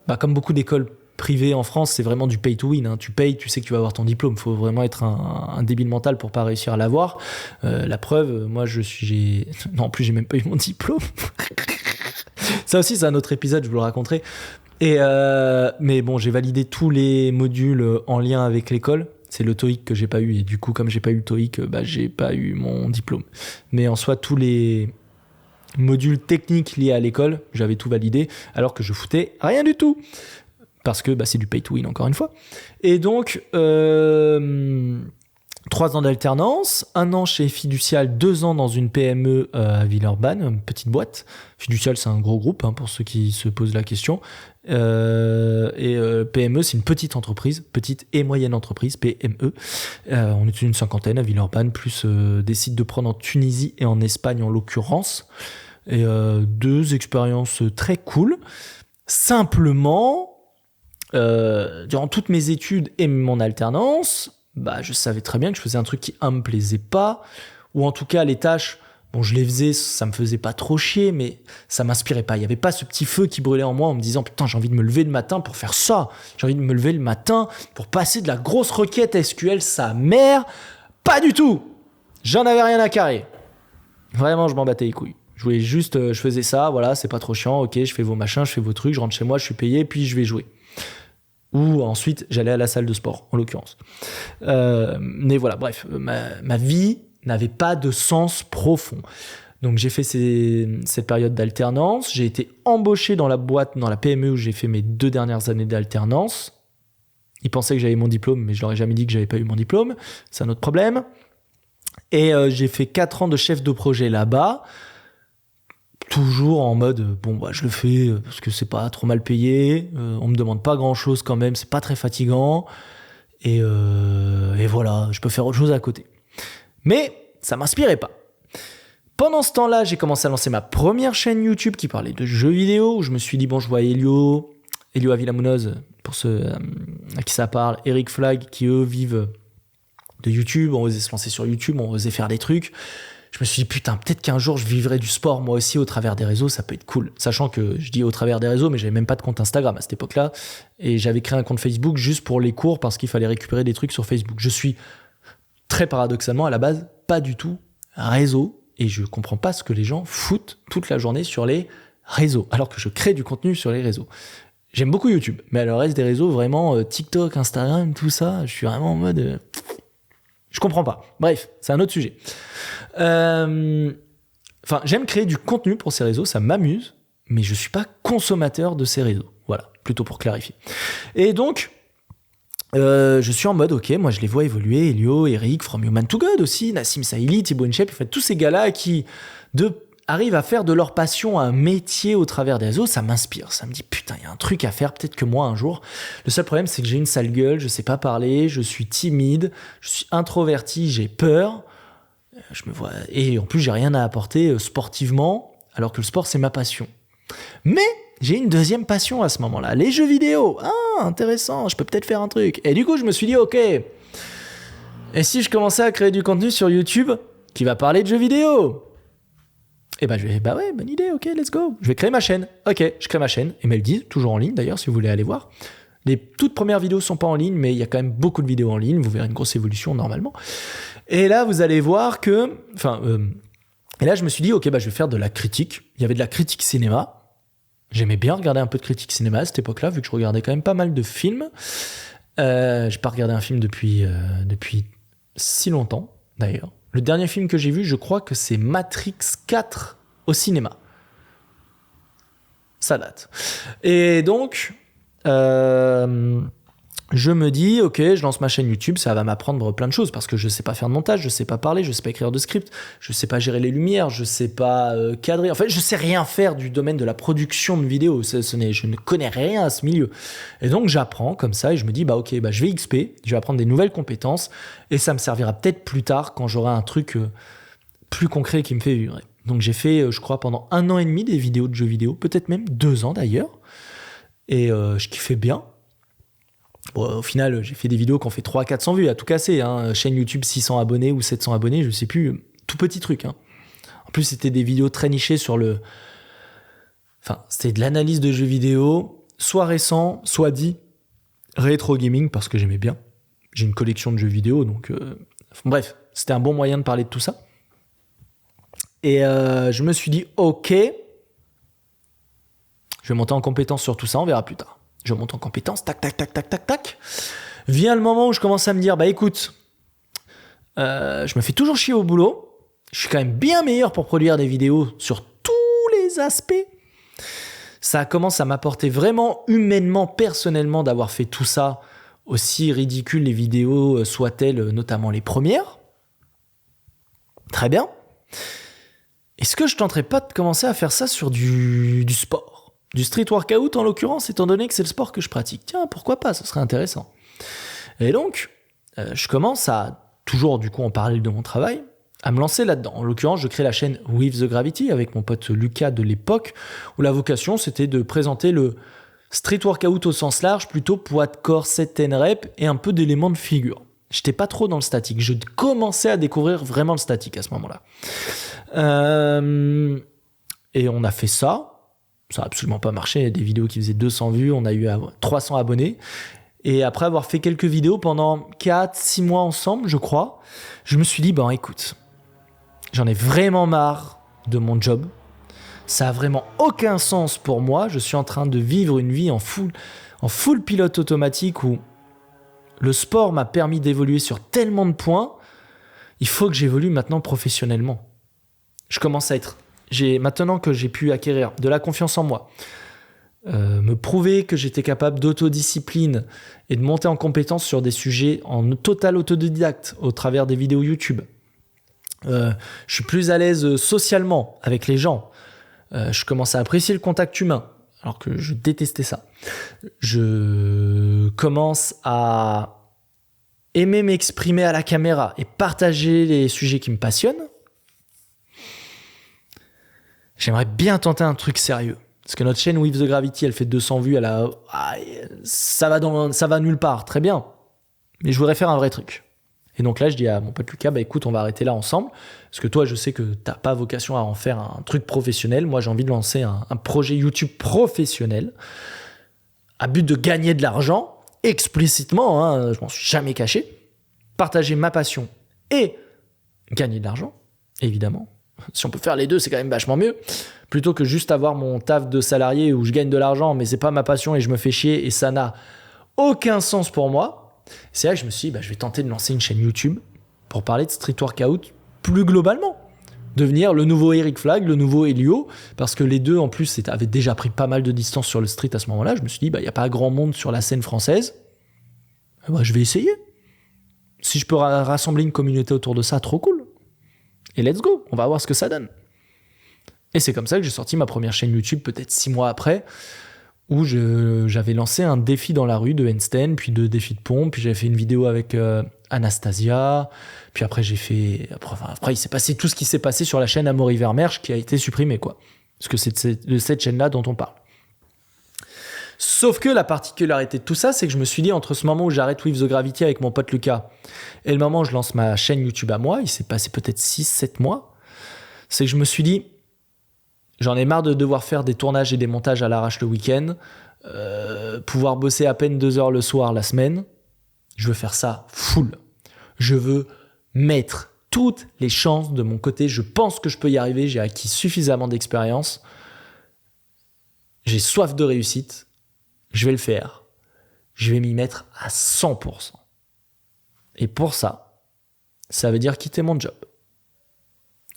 Bah, comme beaucoup d'écoles privées en France, c'est vraiment du pay to win. Hein. Tu payes, tu sais que tu vas avoir ton diplôme. Il faut vraiment être un débile mental pour pas réussir à l'avoir. La preuve, moi, non, en plus, j'ai même pas eu mon diplôme. Ça aussi, c'est un autre épisode, je vous le raconterai. Mais bon, j'ai validé tous les modules en lien avec l'école. C'est le TOEIC que j'ai pas eu et du coup comme j'ai pas eu le TOEIC, bah j'ai pas eu mon diplôme. Mais en soi tous les modules techniques liés à l'école, j'avais tout validé alors que je foutais rien du tout parce que bah c'est du pay to win encore une fois. Et donc 3 ans d'alternance, 1 an chez Fiducial, 2 ans dans une PME à Villeurbanne, une petite boîte. Fiducial, c'est un gros groupe, hein, pour ceux qui se posent la question. PME, c'est une petite entreprise, petite et moyenne entreprise, PME. On est une 50aine à Villeurbanne, plus des sites de prod en Tunisie et en Espagne en l'occurrence. Et 2 expériences très cool. Simplement, durant toutes mes études et mon alternance, bah, je savais très bien que je faisais un truc qui me plaisait pas, ou en tout cas les tâches, bon je les faisais, ça me faisait pas trop chier, mais ça m'inspirait pas. Il y avait pas ce petit feu qui brûlait en moi en me disant putain j'ai envie de me lever le matin pour faire ça, j'ai envie de me lever le matin pour passer de la grosse requête SQL, sa mère, pas du tout. J'en avais rien à carrer. Vraiment je m'en battais les couilles. Je voulais juste, je faisais ça, voilà, c'est pas trop chiant, ok, je fais vos machins, je fais vos trucs, je rentre chez moi, je suis payé, puis je vais jouer. Ou ensuite j'allais à la salle de sport en l'occurrence. Mais voilà, bref, ma vie n'avait pas de sens profond. Donc j'ai fait cette période d'alternance, j'ai été embauché dans la boîte, dans la PME où j'ai fait mes 2 dernières années d'alternance. Ils pensaient que j'avais mon diplôme, mais je leur ai jamais dit que j'avais pas eu mon diplôme, c'est un autre problème. Et j'ai fait 4 ans de chef de projet là-bas. Toujours en mode bon bah je le fais parce que c'est pas trop mal payé, on me demande pas grand chose quand même, c'est pas très fatigant et voilà, je peux faire autre chose à côté. Mais ça m'inspirait pas. Pendant ce temps-là, j'ai commencé à lancer ma première chaîne YouTube qui parlait de jeux vidéo, où je me suis dit, bon, je vois Elio Avilamunoz, pour ceux à qui ça parle, Eric Flag, qui eux vivent de YouTube, on osait se lancer sur YouTube, on osait faire des trucs. Je me suis dit, putain, peut-être qu'un jour je vivrai du sport moi aussi au travers des réseaux, ça peut être cool. Sachant que je dis au travers des réseaux, mais j'avais même pas de compte Instagram à cette époque-là. Et j'avais créé un compte Facebook juste pour les cours parce qu'il fallait récupérer des trucs sur Facebook. Je suis très paradoxalement à la base pas du tout réseau et je comprends pas ce que les gens foutent toute la journée sur les réseaux alors que je crée du contenu sur les réseaux. J'aime beaucoup YouTube, mais le reste des réseaux, vraiment TikTok, Instagram, tout ça, je suis vraiment en mode... Je comprends pas. Bref, c'est un autre sujet. J'aime créer du contenu pour ces réseaux, ça m'amuse, mais je suis pas consommateur de ces réseaux. Voilà, plutôt pour clarifier. Et donc, je suis en mode, ok, moi je les vois évoluer, Elio, Eric, From Human to God aussi, Nassim Saïli, Thibaut InShape, en fait, tous ces gars-là qui arrivent à faire de leur passion un métier au travers des réseaux, ça m'inspire. Ça me dit, putain, il y a un truc à faire, peut-être que moi, un jour. Le seul problème, c'est que j'ai une sale gueule, je sais pas parler, je suis timide, je suis introverti, j'ai peur. Je me vois... Et en plus, j'ai rien à apporter sportivement, alors que le sport, c'est ma passion. Mais j'ai une deuxième passion à ce moment-là, les jeux vidéo. Ah, intéressant, je peux peut-être faire un truc. Et du coup, je me suis dit, ok, et si je commençais à créer du contenu sur YouTube qui va parler de jeux vidéo ? Et ouais, bonne idée, ok, let's go. Je vais créer ma chaîne. Ok, je crée ma chaîne. MLD, toujours en ligne d'ailleurs, si vous voulez aller voir. Les toutes premières vidéos sont pas en ligne, mais il y a quand même beaucoup de vidéos en ligne. Vous verrez une grosse évolution normalement. Et là, vous allez voir que... Et là, je me suis dit, ok, je vais faire de la critique. Il y avait de la critique cinéma. J'aimais bien regarder un peu de critique cinéma à cette époque-là, vu que je regardais quand même pas mal de films. J'ai pas regardé un film depuis si longtemps, d'ailleurs. Le dernier film que j'ai vu, je crois que c'est Matrix 4 au cinéma. Ça date. Et donc, je me dis, ok, je lance ma chaîne YouTube, ça va m'apprendre plein de choses parce que je sais pas faire de montage, je sais pas parler, je sais pas écrire de script, je sais pas gérer les lumières, je sais pas cadrer. En fait, je sais rien faire du domaine de la production de vidéos. Je ne connais rien à ce milieu. Et donc, j'apprends comme ça et je me dis, ok, je vais XP, je vais apprendre des nouvelles compétences et ça me servira peut-être plus tard quand j'aurai un truc plus concret qui me fait vibrer. Donc, j'ai fait, je crois, pendant 1 an et demi des vidéos de jeux vidéo, peut-être même 2 ans d'ailleurs. Et je kiffais bien. Bon, au final, j'ai fait des vidéos qui ont fait 300-400 vues, à tout casser. Hein. Chaîne YouTube 600 abonnés ou 700 abonnés, je sais plus. Tout petit truc. Hein. En plus, c'était des vidéos très nichées sur le... Enfin, c'était de l'analyse de jeux vidéo, soit récent, soit dit rétro gaming, parce que j'aimais bien. J'ai une collection de jeux vidéo, donc... Bref, c'était un bon moyen de parler de tout ça. Et je me suis dit, ok, je vais monter en compétence sur tout ça, on verra plus tard. Je monte en compétence, tac. Vient le moment où je commence à me dire, écoute, je me fais toujours chier au boulot. Je suis quand même bien meilleur pour produire des vidéos sur tous les aspects. Ça commence à m'apporter vraiment humainement, personnellement, d'avoir fait tout ça, aussi ridicule les vidéos soient-elles, notamment les premières. Très bien. Est-ce que je tenterais pas de commencer à faire ça sur du sport ? Du street workout en l'occurrence, étant donné que c'est le sport que je pratique. Tiens, pourquoi pas, ce serait intéressant. Et donc, je commence à, toujours du coup en parallèle de mon travail, à me lancer là-dedans. En l'occurrence, je crée la chaîne With the Gravity avec mon pote Lucas de l'époque, où la vocation c'était de présenter le street workout au sens large, plutôt poids de corps, 7-10 reps et un peu d'éléments de figure. J'étais pas trop dans le statique, je commençais à découvrir vraiment le statique à ce moment-là. Et on a fait ça. Ça n'a absolument pas marché. Il y a des vidéos qui faisaient 200 vues. On a eu 300 abonnés. Et après avoir fait quelques vidéos pendant 4-6 mois ensemble, je crois, je me suis dit, écoute, j'en ai vraiment marre de mon job. Ça a vraiment aucun sens pour moi. Je suis en train de vivre une vie en full pilote automatique où le sport m'a permis d'évoluer sur tellement de points. Il faut que j'évolue maintenant professionnellement. Je commence à être... Maintenant que j'ai pu acquérir de la confiance en moi, me prouver que j'étais capable d'autodiscipline et de monter en compétence sur des sujets en total autodidacte au travers des vidéos YouTube. Je suis plus à l'aise socialement avec les gens. Je commence à apprécier le contact humain, alors que je détestais ça. Je commence à aimer m'exprimer à la caméra et partager les sujets qui me passionnent. j'aimerais bien tenter un truc sérieux. Parce que notre chaîne With the Gravity, elle fait 200 vues, ça va nulle part, très bien. Mais je voudrais faire un vrai truc. Et donc là, je dis à mon pote Lucas, écoute, on va arrêter là ensemble. Parce que toi, je sais que t'as pas vocation à en faire un truc professionnel. Moi, j'ai envie de lancer un projet YouTube professionnel à but de gagner de l'argent, explicitement, hein, je m'en suis jamais caché. Partager ma passion et gagner de l'argent, évidemment. Si on peut faire les deux, c'est quand même vachement mieux. Plutôt que juste avoir mon taf de salarié où je gagne de l'argent, mais c'est pas ma passion et je me fais chier et ça n'a aucun sens pour moi. C'est là que je me suis dit, je vais tenter de lancer une chaîne YouTube pour parler de street workout plus globalement. Devenir le nouveau Eric Flag, le nouveau Elio, parce que les deux, en plus, avaient déjà pris pas mal de distance sur le street à ce moment-là. Je me suis dit, il n'y a pas grand monde sur la scène française. Je vais essayer. Si je peux rassembler une communauté autour de ça, trop cool. Et let's go, on va voir ce que ça donne. Et c'est comme ça que j'ai sorti ma première chaîne YouTube, peut-être 6 mois après, où j'avais lancé un défi dans la rue de handstand, puis 2 défis de pompe, puis j'avais fait une vidéo avec Anastasia, puis après après il s'est passé tout ce qui s'est passé sur la chaîne Amaury Vermersch qui a été supprimée, quoi. Parce que c'est de cette chaîne-là dont on parle. Sauf que la particularité de tout ça, c'est que je me suis dit, entre ce moment où j'arrête With the Gravity avec mon pote Lucas et le moment où je lance ma chaîne YouTube à moi, il s'est passé peut-être 6-7 mois, c'est que je me suis dit, j'en ai marre de devoir faire des tournages et des montages à l'arrache le week-end, pouvoir bosser à peine 2 heures le soir la semaine. Je veux faire ça full. Je veux mettre toutes les chances de mon côté. Je pense que je peux y arriver. J'ai acquis suffisamment d'expérience. J'ai soif de réussite. Je vais le faire. Je vais m'y mettre à 100%. Et pour ça, ça veut dire quitter mon job.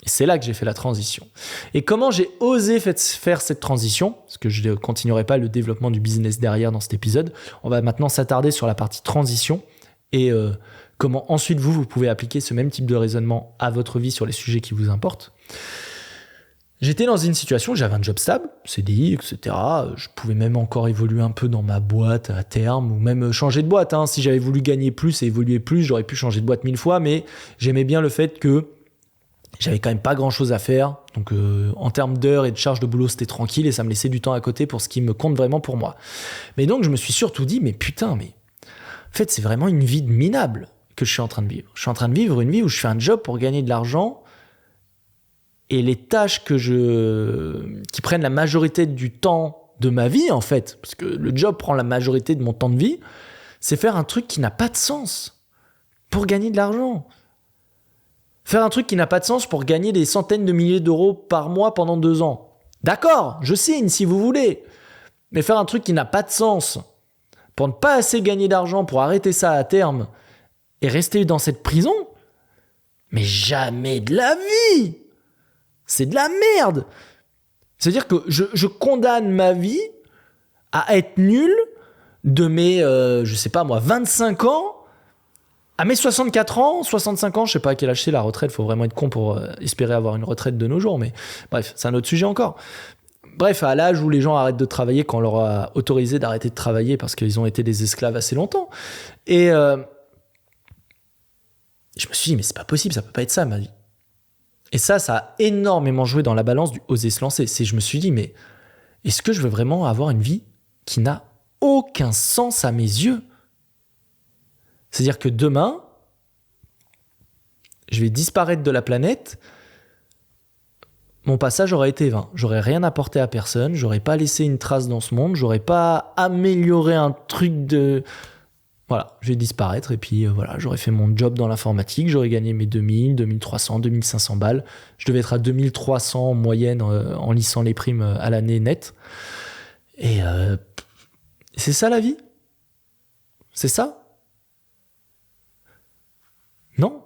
Et c'est là que j'ai fait la transition. Et comment j'ai osé faire cette transition, parce que je ne continuerai pas le développement du business derrière dans cet épisode, on va maintenant s'attarder sur la partie transition et comment ensuite vous pouvez appliquer ce même type de raisonnement à votre vie sur les sujets qui vous importent. J'étais dans une situation où j'avais un job stable, CDI, etc. Je pouvais même encore évoluer un peu dans ma boîte à terme, ou même changer de boîte. Si j'avais voulu gagner plus et évoluer plus, j'aurais pu changer de boîte 1000 fois, mais j'aimais bien le fait que j'avais quand même pas grand chose à faire. Donc en termes d'heures et de charge de boulot, c'était tranquille et ça me laissait du temps à côté pour ce qui me compte vraiment pour moi. Mais donc je me suis surtout dit, mais en fait c'est vraiment une vie de minable que je suis en train de vivre. Je suis en train de vivre une vie où je fais un job pour gagner de l'argent et les tâches qui prennent la majorité du temps de ma vie en fait, parce que le job prend la majorité de mon temps de vie, c'est faire un truc qui n'a pas de sens pour gagner de l'argent. Faire un truc qui n'a pas de sens pour gagner des centaines de milliers d'euros par mois pendant 2 ans. D'accord, je signe si vous voulez. Mais faire un truc qui n'a pas de sens pour ne pas assez gagner d'argent pour arrêter ça à terme et rester dans cette prison, mais jamais de la vie. C'est de la merde. C'est-à-dire que je condamne ma vie à être nul de mes, 25 ans à mes 64 ans, 65 ans, je sais pas à quel âge c'est la retraite, faut vraiment être con pour espérer avoir une retraite de nos jours, mais bref, c'est un autre sujet encore. Bref, à l'âge où les gens arrêtent de travailler, quand on leur a autorisé d'arrêter de travailler parce qu'ils ont été des esclaves assez longtemps. Et je me suis dit, mais c'est pas possible, ça peut pas être ça ma vie. Et ça a énormément joué dans la balance du oser se lancer. Je me suis dit, mais est-ce que je veux vraiment avoir une vie qui n'a aucun sens à mes yeux ? C'est-à-dire que demain, je vais disparaître de la planète, mon passage aura été vain. J'aurais rien apporté à personne, j'aurais pas laissé une trace dans ce monde, j'aurais pas amélioré un truc de... Voilà, je vais disparaître et puis voilà, j'aurais fait mon job dans l'informatique, j'aurais gagné mes 2000, 2300, 2500 balles. Je devais être à 2300 en moyenne en lissant les primes à l'année net. Et c'est ça la vie ? C'est ça ? Non.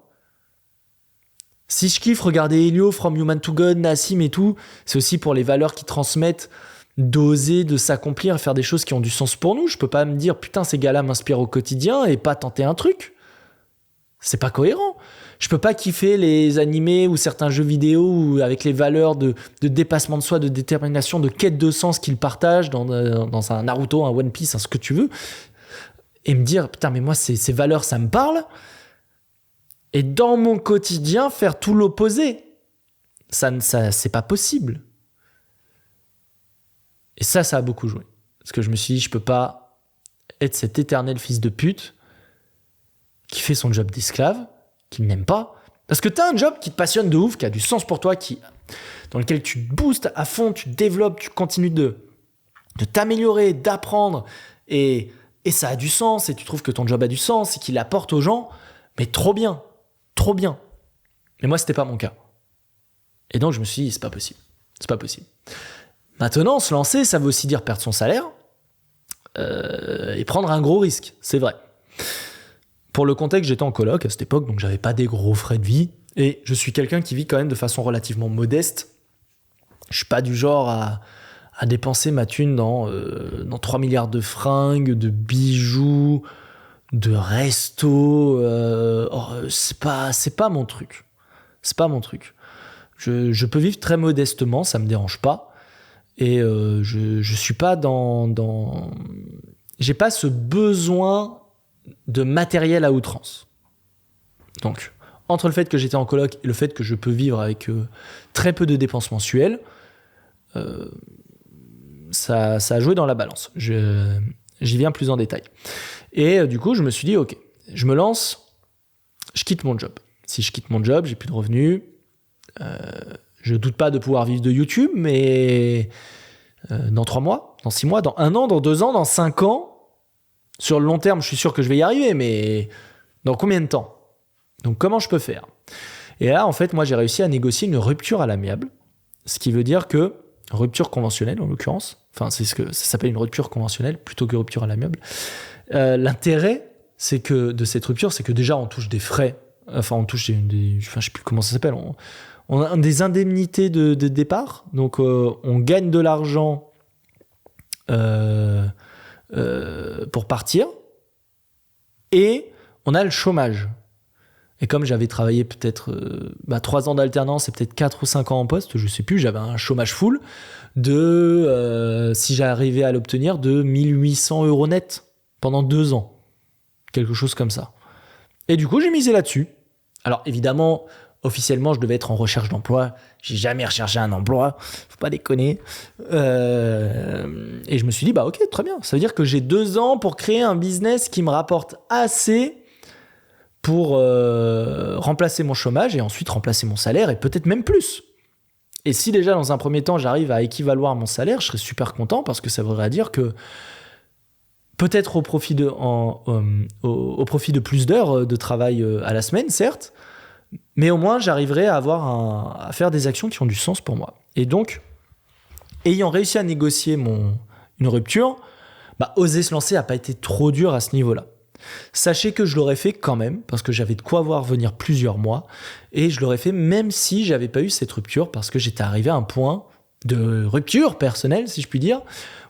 Si je kiffe regarder Elio, From Human to God, Nassim et tout, c'est aussi pour les valeurs qu'ils transmettent, d'oser, de s'accomplir, faire des choses qui ont du sens pour nous. Je peux pas me dire putain ces gars-là m'inspirent au quotidien et pas tenter un truc. C'est pas cohérent. Je peux pas kiffer les animés ou certains jeux vidéo avec les valeurs de dépassement de soi, de détermination, de quête de sens qu'ils partagent dans un Naruto, un One Piece, ce que tu veux, et me dire putain mais moi ces valeurs ça me parle. Et dans mon quotidien, faire tout l'opposé. Ça, c'est pas possible. Et ça a beaucoup joué. Parce que je me suis dit, je peux pas être cet éternel fils de pute qui fait son job d'esclave, qui n'aime pas. Parce que t'as un job qui te passionne de ouf, qui a du sens pour toi, dans lequel tu te boostes à fond, tu te développes, tu continues de t'améliorer, d'apprendre, et ça a du sens, et tu trouves que ton job a du sens, et qu'il apporte aux gens, mais trop bien. Mais moi, c'était pas mon cas. Et donc, je me suis dit, c'est pas possible. Maintenant, se lancer, ça veut aussi dire perdre son salaire, et prendre un gros risque, c'est vrai. Pour le contexte, j'étais en coloc à cette époque, donc j'avais pas des gros frais de vie, et je suis quelqu'un qui vit quand même de façon relativement modeste. Je suis pas du genre à dépenser ma thune dans 3 milliards de fringues, de bijoux, de restos. C'est pas mon truc. Je peux vivre très modestement, ça me dérange pas. Et je suis pas j'ai pas ce besoin de matériel à outrance. Donc, entre le fait que j'étais en coloc et le fait que je peux vivre avec très peu de dépenses mensuelles, ça a joué dans la balance. J'y viens plus en détail. Et du coup, je me suis dit, ok, je me lance, je quitte mon job. Si je quitte mon job, j'ai plus de revenus. Je doute pas de pouvoir vivre de YouTube, mais dans 3 mois, dans 6 mois, dans 1 an, dans 2 ans, dans 5 ans, sur le long terme, je suis sûr que je vais y arriver, mais dans combien de temps ? Donc, comment je peux faire ? Et là, en fait, moi, j'ai réussi à négocier une rupture à l'amiable, ce qui veut dire que, rupture conventionnelle en l'occurrence, enfin, c'est ce que ça s'appelle une rupture conventionnelle plutôt que rupture à l'amiable. L'intérêt, c'est que de cette rupture, c'est que déjà, on touche des frais, enfin, on touche je sais plus comment ça s'appelle, on a des indemnités de départ, donc on gagne de l'argent pour partir, et on a le chômage. Et comme j'avais travaillé peut-être 3 ans d'alternance et peut-être 4 ou 5 ans en poste, je sais plus, j'avais un chômage full si j'arrivais à l'obtenir, de 1 800 € net pendant 2 ans. Quelque chose comme ça. Et du coup, j'ai misé là-dessus. Alors évidemment, officiellement, je devais être en recherche d'emploi. J'ai jamais recherché un emploi. Faut pas déconner. Et je me suis dit, ok, très bien. Ça veut dire que j'ai 2 ans pour créer un business qui me rapporte assez pour remplacer mon chômage et ensuite remplacer mon salaire et peut-être même plus. Et si déjà dans un premier temps j'arrive à équivaloir mon salaire, je serais super content parce que ça voudrait dire que peut-être au profit de plus d'heures de travail à la semaine, certes, mais au moins j'arriverai à faire des actions qui ont du sens pour moi. Et donc, ayant réussi à négocier une rupture, oser se lancer n'a pas été trop dur à ce niveau-là. Sachez que je l'aurais fait quand même, parce que j'avais de quoi voir venir plusieurs mois, et je l'aurais fait même si j'avais pas eu cette rupture, parce que j'étais arrivé à un point de rupture personnelle, si je puis dire,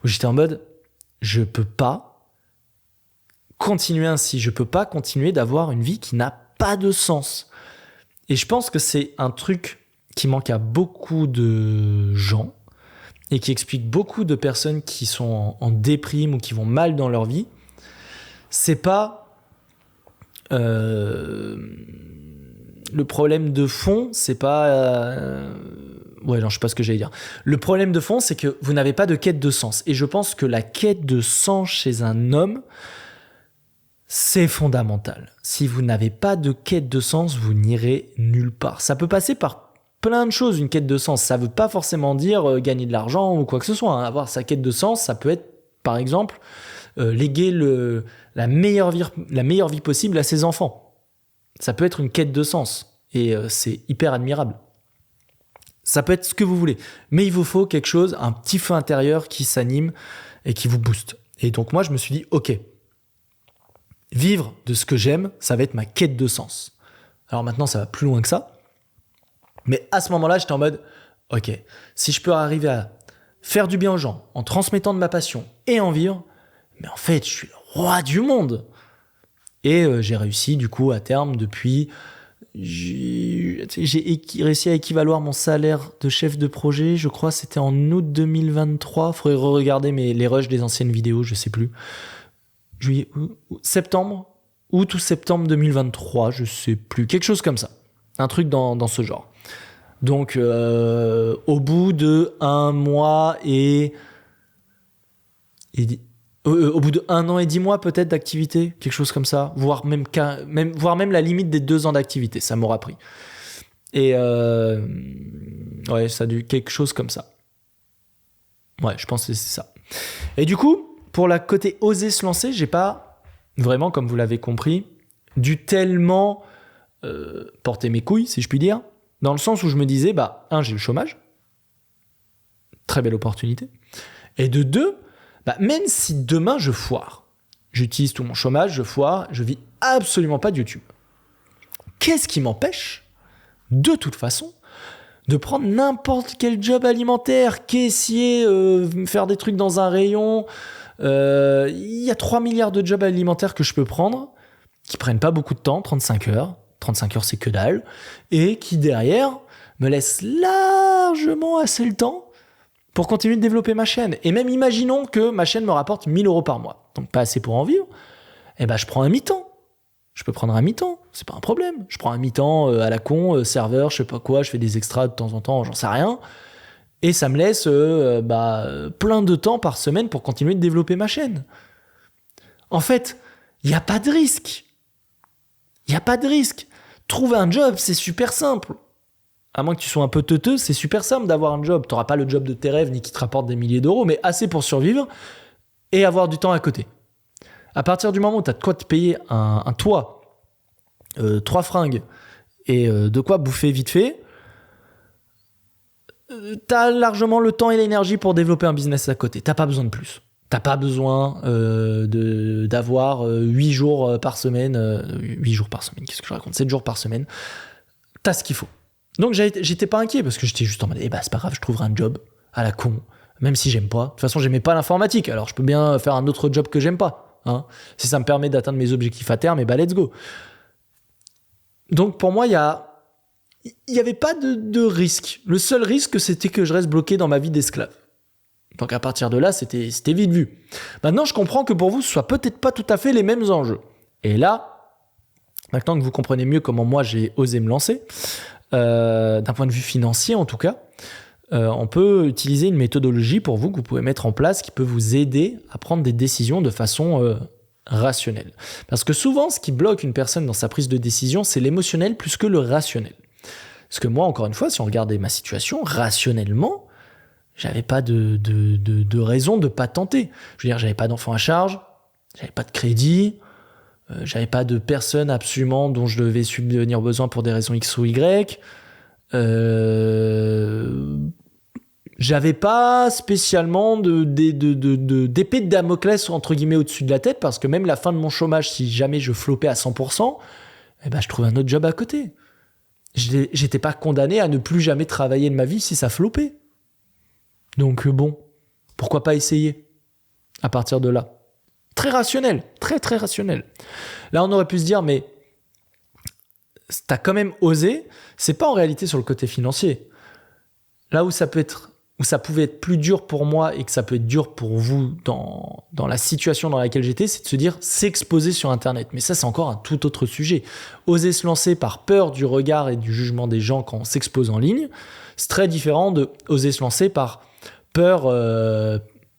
où j'étais en mode, je peux pas continuer ainsi, je peux pas continuer d'avoir une vie qui n'a pas de sens. Et je pense que c'est un truc qui manque à beaucoup de gens, et qui explique beaucoup de personnes qui sont en déprime ou qui vont mal dans leur vie. C'est pas le problème de fond, c'est pas je sais pas ce que j'allais dire. Le problème de fond, c'est que vous n'avez pas de quête de sens. Et je pense que la quête de sens chez un homme, c'est fondamental. Si vous n'avez pas de quête de sens, vous n'irez nulle part. Ça peut passer par plein de choses, une quête de sens. Ça veut pas forcément dire gagner de l'argent ou quoi que ce soit. Hein. Avoir sa quête de sens, ça peut être, par exemple, léguer la meilleure vie possible à ses enfants. Ça peut être une quête de sens et c'est hyper admirable. Ça peut être ce que vous voulez, mais il vous faut quelque chose, un petit feu intérieur qui s'anime et qui vous booste. Et donc moi je me suis dit, ok, vivre de ce que j'aime, ça va être ma quête de sens. Alors maintenant ça va plus loin que ça, mais à ce moment-là j'étais en mode, ok, si je peux arriver à faire du bien aux gens en transmettant de ma passion et en vivre, mais en fait, je suis le roi du monde. Et j'ai réussi, du coup, à terme, depuis... J'ai réussi à équivaloir mon salaire de chef de projet. Je crois que c'était en août 2023. Il faudrait regarder les rushs des anciennes vidéos, je sais plus. Septembre, août ou septembre 2023, je sais plus. Quelque chose comme ça. Un truc dans ce genre. Donc, au bout de 1 mois et Au bout de 1 an et 10 mois peut-être d'activité, quelque chose comme ça, voire même la limite des 2 ans d'activité, ça m'aura pris. Et ouais, ça a dû quelque chose comme ça. Ouais, je pense que c'est ça. Et du coup, pour la côté oser se lancer, j'ai pas vraiment, comme vous l'avez compris, dû tellement porter mes couilles, si je puis dire, dans le sens où je me disais, j'ai le chômage, très belle opportunité, et de 2, même si demain je foire, j'utilise tout mon chômage, je foire, je vis absolument pas de YouTube. Qu'est-ce qui m'empêche, de toute façon, de prendre n'importe quel job alimentaire, caissier, faire des trucs dans un rayon. Il y a 3 milliards de jobs alimentaires que je peux prendre, qui prennent pas beaucoup de temps, 35 heures. 35 heures, c'est que dalle. Et qui, derrière, me laissent largement assez le temps pour continuer de développer ma chaîne. Et même imaginons que ma chaîne me rapporte 1 000 € par mois. Donc pas assez pour en vivre. Je prends un mi-temps. Je peux prendre un mi-temps, c'est pas un problème. Je prends un mi-temps à la con, serveur, je sais pas quoi, je fais des extras de temps en temps, j'en sais rien. Et ça me laisse plein de temps par semaine pour continuer de développer ma chaîne. En fait, il n'y a pas de risque. Il n'y a pas de risque. Trouver un job, c'est super simple. À moins que tu sois un peu teuteux, c'est super simple d'avoir un job. Tu n'auras pas le job de tes rêves ni qui te rapporte des milliers d'euros, mais assez pour survivre et avoir du temps à côté. À partir du moment où tu as de quoi te payer un toit, 3 fringues et de quoi bouffer vite fait, tu as largement le temps et l'énergie pour développer un business à côté. Tu n'as pas besoin de plus. T'as pas besoin d'avoir 8 jours par semaine. 8 jours par semaine, qu'est-ce que je raconte ? 7 jours par semaine. T'as ce qu'il faut. Donc j'étais pas inquiet parce que j'étais juste en mode, c'est pas grave, je trouverai un job à la con, même si j'aime pas. De toute façon, j'aimais pas l'informatique, alors je peux bien faire un autre job que j'aime pas. Hein. Si ça me permet d'atteindre mes objectifs à terme, let's go. Donc pour moi, il y avait pas de risque. Le seul risque, c'était que je reste bloqué dans ma vie d'esclave. Donc à partir de là, c'était vite vu. Maintenant, je comprends que pour vous, ce soit peut-être pas tout à fait les mêmes enjeux. Et là, maintenant que vous comprenez mieux comment moi j'ai osé me lancer, d'un point de vue financier en tout cas, on peut utiliser une méthodologie pour vous que vous pouvez mettre en place qui peut vous aider à prendre des décisions de façon rationnelle. Parce que souvent, ce qui bloque une personne dans sa prise de décision, c'est l'émotionnel plus que le rationnel. Parce que moi, encore une fois, si on regardait ma situation, rationnellement, j'avais pas de raison de pas tenter. Je veux dire, j'avais pas d'enfant à charge, j'avais pas de crédit, j'avais pas de personne absolument dont je devais subvenir aux besoins pour des raisons X ou Y. J'avais pas spécialement d'épée de Damoclès entre guillemets au-dessus de la tête parce que même la fin de mon chômage, si jamais je flopais à 100%, je trouvais un autre job à côté. J'étais pas condamné à ne plus jamais travailler de ma vie si ça flopait. Donc pourquoi pas essayer à partir de là. Très rationnel, très très rationnel. Là, on aurait pu se dire, mais t'as quand même osé, c'est pas en réalité sur le côté financier. Là où ça pouvait être plus dur pour moi et que ça peut être dur pour vous dans la situation dans laquelle j'étais, c'est de se dire s'exposer sur Internet. Mais ça, c'est encore un tout autre sujet. Oser se lancer par peur du regard et du jugement des gens quand on s'expose en ligne, c'est très différent de oser se lancer par peur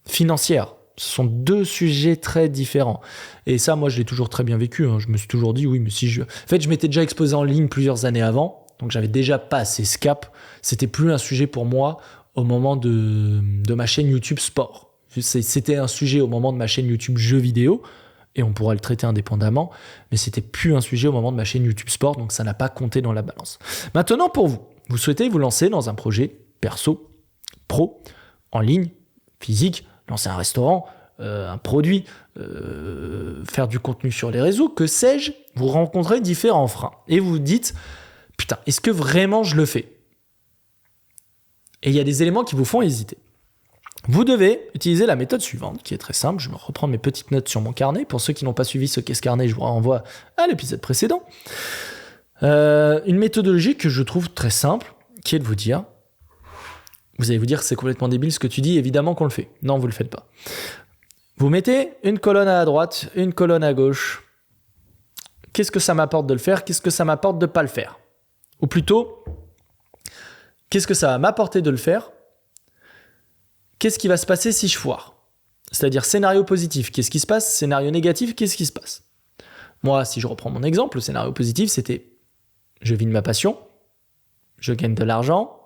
financière. Ce sont deux sujets très différents. Et ça, moi, je l'ai toujours très bien vécu. Hein. Je me suis toujours dit, oui, mais si je... En fait, je m'étais déjà exposé en ligne plusieurs années avant, donc j'avais déjà passé ce cap. C'était plus un sujet pour moi au moment de ma chaîne YouTube Sport. C'était un sujet au moment de ma chaîne YouTube Jeux vidéo, et on pourra le traiter indépendamment, mais c'était plus un sujet au moment de ma chaîne YouTube Sport, donc ça n'a pas compté dans la balance. Maintenant, pour vous, vous souhaitez vous lancer dans un projet perso, pro, en ligne, physique, lancer un restaurant, un produit, faire du contenu sur les réseaux, que sais-je, vous rencontrez différents freins. Et vous vous dites, putain, est-ce que vraiment je le fais ? Et il y a des éléments qui vous font hésiter. Vous devez utiliser la méthode suivante, qui est très simple. Je vais reprendre mes petites notes sur mon carnet. Pour ceux qui n'ont pas suivi ce qu'est ce carnet, je vous renvoie à l'épisode précédent. Une méthodologie que je trouve très simple, qui est de vous dire, vous allez vous dire que c'est complètement débile ce que tu dis, évidemment qu'on le fait. Non, vous ne le faites pas. Vous mettez une colonne à droite, une colonne à gauche. Qu'est-ce que ça m'apporte de le faire ? Qu'est-ce que ça m'apporte de ne pas le faire ? Ou plutôt, qu'est-ce que ça va m'apporter de le faire ? Qu'est-ce qui va se passer si je foire ? C'est-à-dire scénario positif, qu'est-ce qui se passe? Scénario négatif, qu'est-ce qui se passe? Moi, si je reprends mon exemple, le scénario positif, c'était je vis de ma passion, je gagne de l'argent,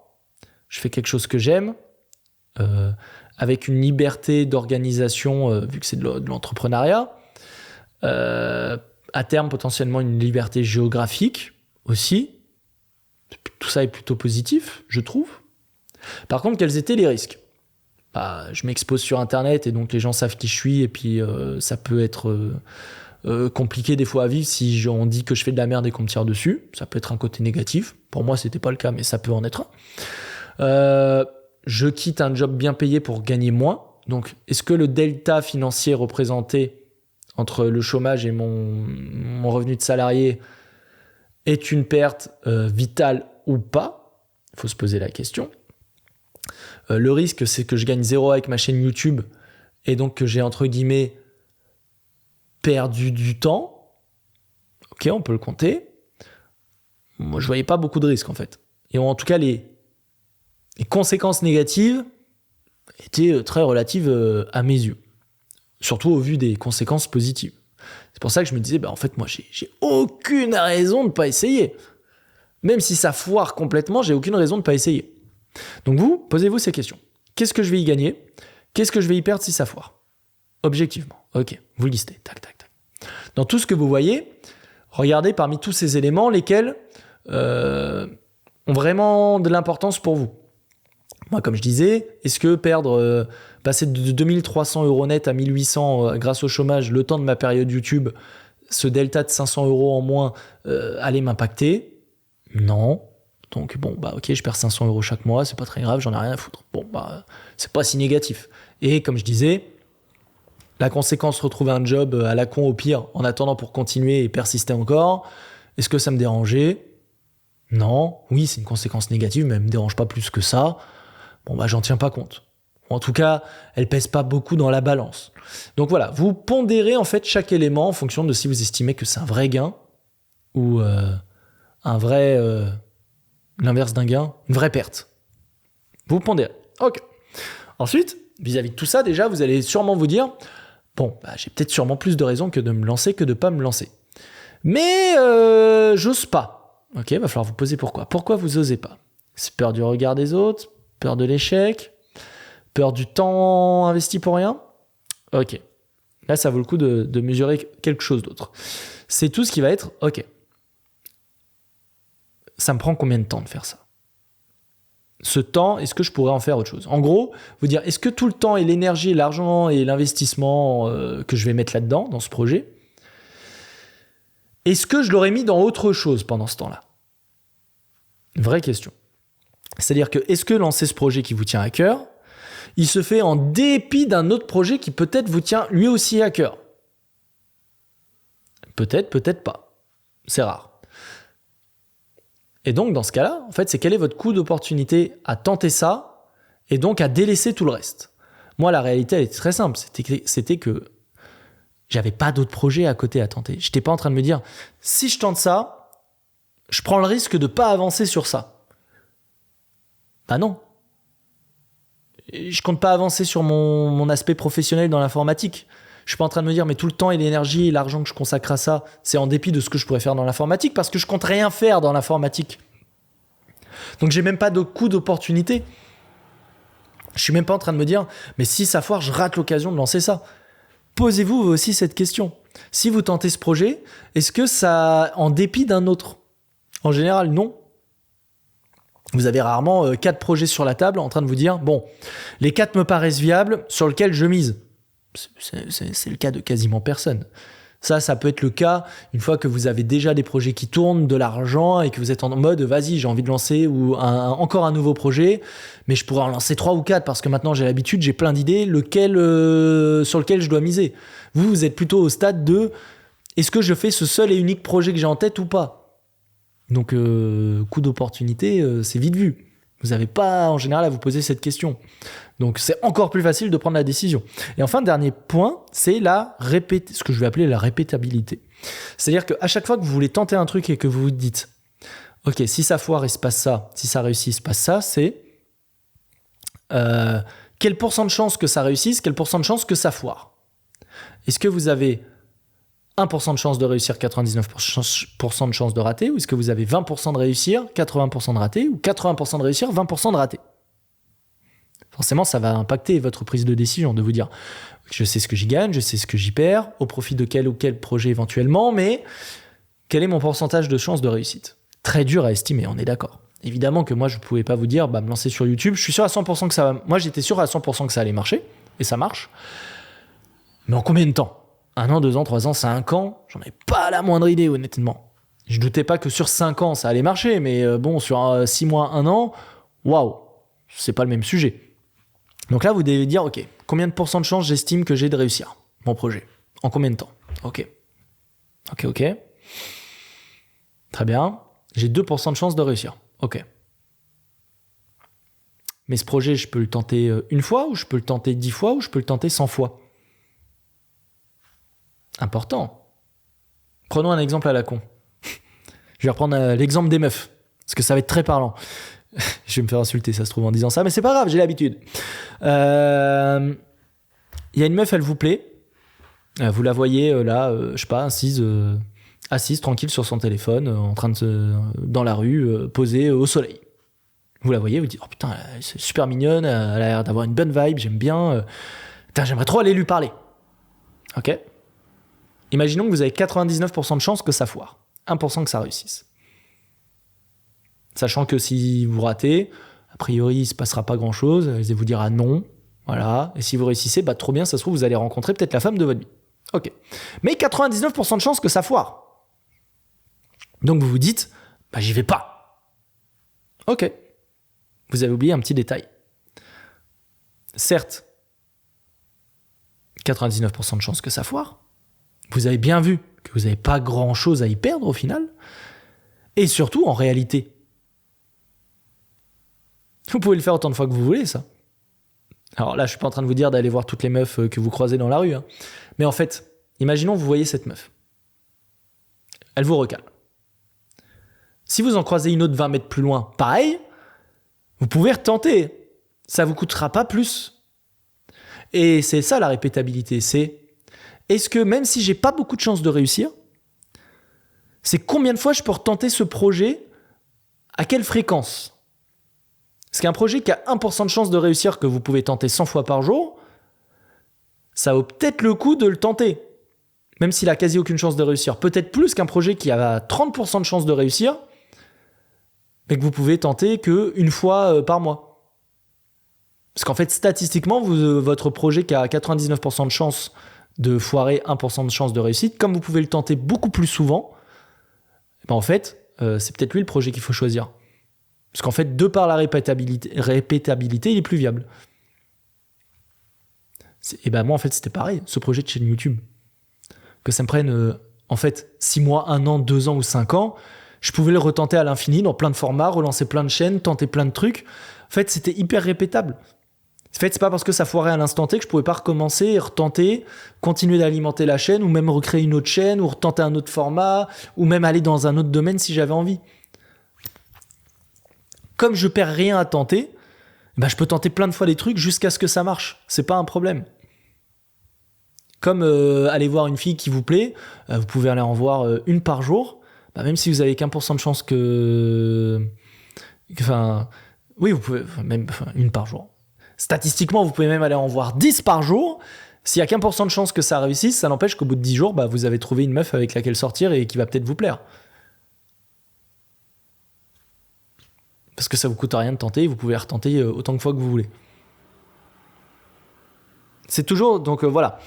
je fais quelque chose que j'aime, avec une liberté d'organisation, vu que c'est de l'entrepreneuriat, à terme potentiellement une liberté géographique aussi. Tout ça est plutôt positif, je trouve. Par contre, quels étaient les risques? Je m'expose sur Internet et donc les gens savent qui je suis et puis ça peut être compliqué des fois à vivre si on dit que je fais de la merde et qu'on me tire dessus. Ça peut être un côté négatif. Pour moi, c'était pas le cas, mais ça peut en être un. Je quitte un job bien payé pour gagner moins. Donc, est-ce que le delta financier représenté entre le chômage et mon revenu de salarié est une perte vitale ou pas? Il faut se poser la question. Le risque, c'est que je gagne 0 avec ma chaîne YouTube et donc que j'ai, entre guillemets, perdu du temps. Ok, on peut le compter. Moi, je voyais pas beaucoup de risques, en fait. Et en tout cas, les conséquences négatives étaient très relatives à mes yeux. Surtout au vu des conséquences positives. C'est pour ça que je me disais, en fait, moi, j'ai aucune raison de pas essayer. Même si ça foire complètement, j'ai aucune raison de pas essayer. Donc vous, posez-vous ces questions. Qu'est-ce que je vais y gagner? Qu'est-ce que je vais y perdre si ça foire? Objectivement. Ok, vous listez. Tac, tac, tac. Dans tout ce que vous voyez, regardez parmi tous ces éléments lesquels ont vraiment de l'importance pour vous. Moi, comme je disais, est-ce que passer de 2300 € net à 1800 grâce au chômage, le temps de ma période YouTube, ce delta de 500 € en moins allait m'impacter? Non. Donc ok, je perds 500 € chaque mois, c'est pas très grave, j'en ai rien à foutre. C'est pas si négatif. Et comme je disais, la conséquence, retrouver un job à la con au pire, en attendant pour continuer et persister encore, est-ce que ça me dérangeait? Non. Oui, c'est une conséquence négative, mais elle me dérange pas plus que ça. J'en tiens pas compte. En tout cas, elle pèse pas beaucoup dans la balance. Donc voilà, vous pondérez en fait chaque élément en fonction de si vous estimez que c'est un vrai gain ou un vrai... l'inverse d'un gain, une vraie perte. Vous pondérez. Ok. Ensuite, vis-à-vis de tout ça, déjà, vous allez sûrement vous dire, j'ai peut-être sûrement plus de raisons que de me lancer que de pas me lancer. Mais j'ose pas. Ok, va falloir vous poser pourquoi. Pourquoi vous osez pas? C'est peur du regard des autres, peur de l'échec, peur du temps investi pour rien? Ok. Là, ça vaut le coup de mesurer quelque chose d'autre. C'est tout ce qui va être, ok. Ça me prend combien de temps de faire ça? Ce temps, est-ce que je pourrais en faire autre chose? En gros, vous dire, est-ce que tout le temps et l'énergie, et l'argent et l'investissement que je vais mettre là-dedans, dans ce projet, est-ce que je l'aurais mis dans autre chose pendant ce temps-là? Vraie question. C'est-à-dire que, est-ce que lancer ce projet qui vous tient à cœur, il se fait en dépit d'un autre projet qui peut-être vous tient lui aussi à cœur? Peut-être, peut-être pas. C'est rare. Et donc, dans ce cas-là, en fait, c'est quel est votre coût d'opportunité à tenter ça et donc à délaisser tout le reste? Moi, la réalité, elle était très simple. C'était que j'avais pas d'autres projets à côté à tenter. J'étais pas en train de me dire, si je tente ça, je prends le risque de pas avancer sur ça. Non. Je compte pas avancer sur mon aspect professionnel dans l'informatique. Je suis pas en train de me dire, mais tout le temps et l'énergie et l'argent que je consacre à ça, c'est en dépit de ce que je pourrais faire dans l'informatique parce que je compte rien faire dans l'informatique. Donc j'ai même pas de coût d'opportunité. Je suis même pas en train de me dire, mais si ça foire, je rate l'occasion de lancer ça. Posez-vous aussi cette question. Si vous tentez ce projet, est-ce que ça, en dépit d'un autre? En général, non. Vous avez rarement 4 projets sur la table en train de vous dire, les 4 me paraissent viables, sur lesquels je mise. C'est le cas de quasiment personne. Ça peut être le cas une fois que vous avez déjà des projets qui tournent, de l'argent et que vous êtes en mode vas-y, j'ai envie de lancer ou encore un nouveau projet, mais je pourrais en lancer 3 ou 4 parce que maintenant j'ai l'habitude, j'ai plein d'idées, sur lequel je dois miser. Vous êtes plutôt au stade de est-ce que je fais ce seul et unique projet que j'ai en tête ou pas? Donc coût d'opportunité, c'est vite vu. Vous n'avez pas en général à vous poser cette question. Donc c'est encore plus facile de prendre la décision. Et enfin, dernier point, c'est ce que je vais appeler la répétabilité. C'est-à-dire qu'à chaque fois que vous voulez tenter un truc et que vous vous dites ok, si ça foire, il se passe ça, si ça réussit, il se passe ça, c'est Quel pourcent de chance que ça réussisse, quel pourcent de chance que ça foire? Est-ce que vous avez 1% de chance de réussir, 99% de chance de rater, ou est-ce que vous avez 20% de réussir, 80% de rater, ou 80% de réussir, 20% de rater? Forcément, ça va impacter votre prise de décision, de vous dire je sais ce que j'y gagne, je sais ce que j'y perds, au profit de quel ou quel projet éventuellement, mais quel est mon pourcentage de chance de réussite? Très dur à estimer, on est d'accord. Évidemment que moi, je ne pouvais pas vous dire, me lancer sur YouTube, je suis sûr à 100% que ça va... Moi, j'étais sûr à 100% que ça allait marcher, et ça marche. Mais en combien de temps? 1 an, 2 ans, 3 ans, 5 ans? J'en ai pas la moindre idée, honnêtement. Je doutais pas que sur 5 ans, ça allait marcher, mais sur 6 mois, 1 an, waouh, c'est pas le même sujet. Donc là, vous devez dire, ok, combien de pourcents de chance j'estime que j'ai de réussir mon projet? En combien de temps? Ok. Très bien. J'ai 2% de chance de réussir. Ok. Mais ce projet, je peux le tenter 1 fois, ou je peux le tenter 10 fois, ou je peux le tenter 100 fois? Important. Prenons un exemple à la con. Je vais reprendre l'exemple des meufs, parce que ça va être très parlant. Je vais me faire insulter, ça se trouve, en disant ça, mais c'est pas grave, j'ai l'habitude. Il y a une meuf, elle vous plaît. Vous la voyez là, je sais pas, assise tranquille sur son téléphone, en train dans la rue, posée au soleil. Vous la voyez, vous dites, oh putain, c'est super mignonne, elle a l'air d'avoir une bonne vibe, j'aime bien. Putain, j'aimerais trop aller lui parler. Ok. Imaginons que vous avez 99% de chance que ça foire, 1% que ça réussisse. Sachant que si vous ratez, a priori, il ne se passera pas grand-chose, elle vous dira non, voilà. Et si vous réussissez, trop bien, ça se trouve, vous allez rencontrer peut-être la femme de votre vie. Ok. Mais 99% de chance que ça foire. Donc vous vous dites, j'y vais pas. Ok. Vous avez oublié un petit détail. Certes, 99% de chance que ça foire. Vous avez bien vu que vous n'avez pas grand-chose à y perdre au final. Et surtout, en réalité, vous pouvez le faire autant de fois que vous voulez, ça. Alors là, je ne suis pas en train de vous dire d'aller voir toutes les meufs que vous croisez dans la rue. Hein. Mais en fait, imaginons vous voyez cette meuf. Elle vous recale. Si vous en croisez une autre 20 mètres plus loin, pareil, vous pouvez retenter. Ça ne vous coûtera pas plus. Et c'est ça la répétabilité, c'est est-ce que même si j'ai pas beaucoup de chances de réussir, c'est combien de fois je peux retenter ce projet, à quelle fréquence? Parce qu'un projet qui a 1% de chance de réussir que vous pouvez tenter 100 fois par jour, ça vaut peut-être le coup de le tenter, même s'il a quasi aucune chance de réussir. Peut-être plus qu'un projet qui a 30% de chance de réussir, mais que vous pouvez tenter qu'une fois par mois. Parce qu'en fait, statistiquement, votre projet qui a 99% de chance de foirer, 1% de chance de réussite, comme vous pouvez le tenter beaucoup plus souvent, en fait, c'est peut-être lui le projet qu'il faut choisir. Parce qu'en fait, de par la répétabilité, il est plus viable. Et moi, en fait, c'était pareil, ce projet de chaîne YouTube. Que ça me prenne, 6 mois, 1 an, 2 ans ou 5 ans, je pouvais le retenter à l'infini, dans plein de formats, relancer plein de chaînes, tenter plein de trucs. En fait, c'était hyper répétable. En fait, c'est pas parce que ça foirait à l'instant T que je pouvais pas recommencer et retenter, continuer d'alimenter la chaîne, ou même recréer une autre chaîne, ou retenter un autre format, ou même aller dans un autre domaine si j'avais envie. Comme je perds rien à tenter, je peux tenter plein de fois des trucs jusqu'à ce que ça marche. C'est pas un problème. Comme aller voir une fille qui vous plaît, vous pouvez aller en voir une par jour, même si vous avez qu'1% de chance oui, vous pouvez, même une par jour. Statistiquement, vous pouvez même aller en voir 10 par jour. S'il y a qu'1% de chance que ça réussisse, ça n'empêche qu'au bout de 10 jours, vous avez trouvé une meuf avec laquelle sortir et qui va peut-être vous plaire. Parce que ça vous coûte rien de tenter, vous pouvez retenter autant de fois que vous voulez. C'est toujours, donc voilà.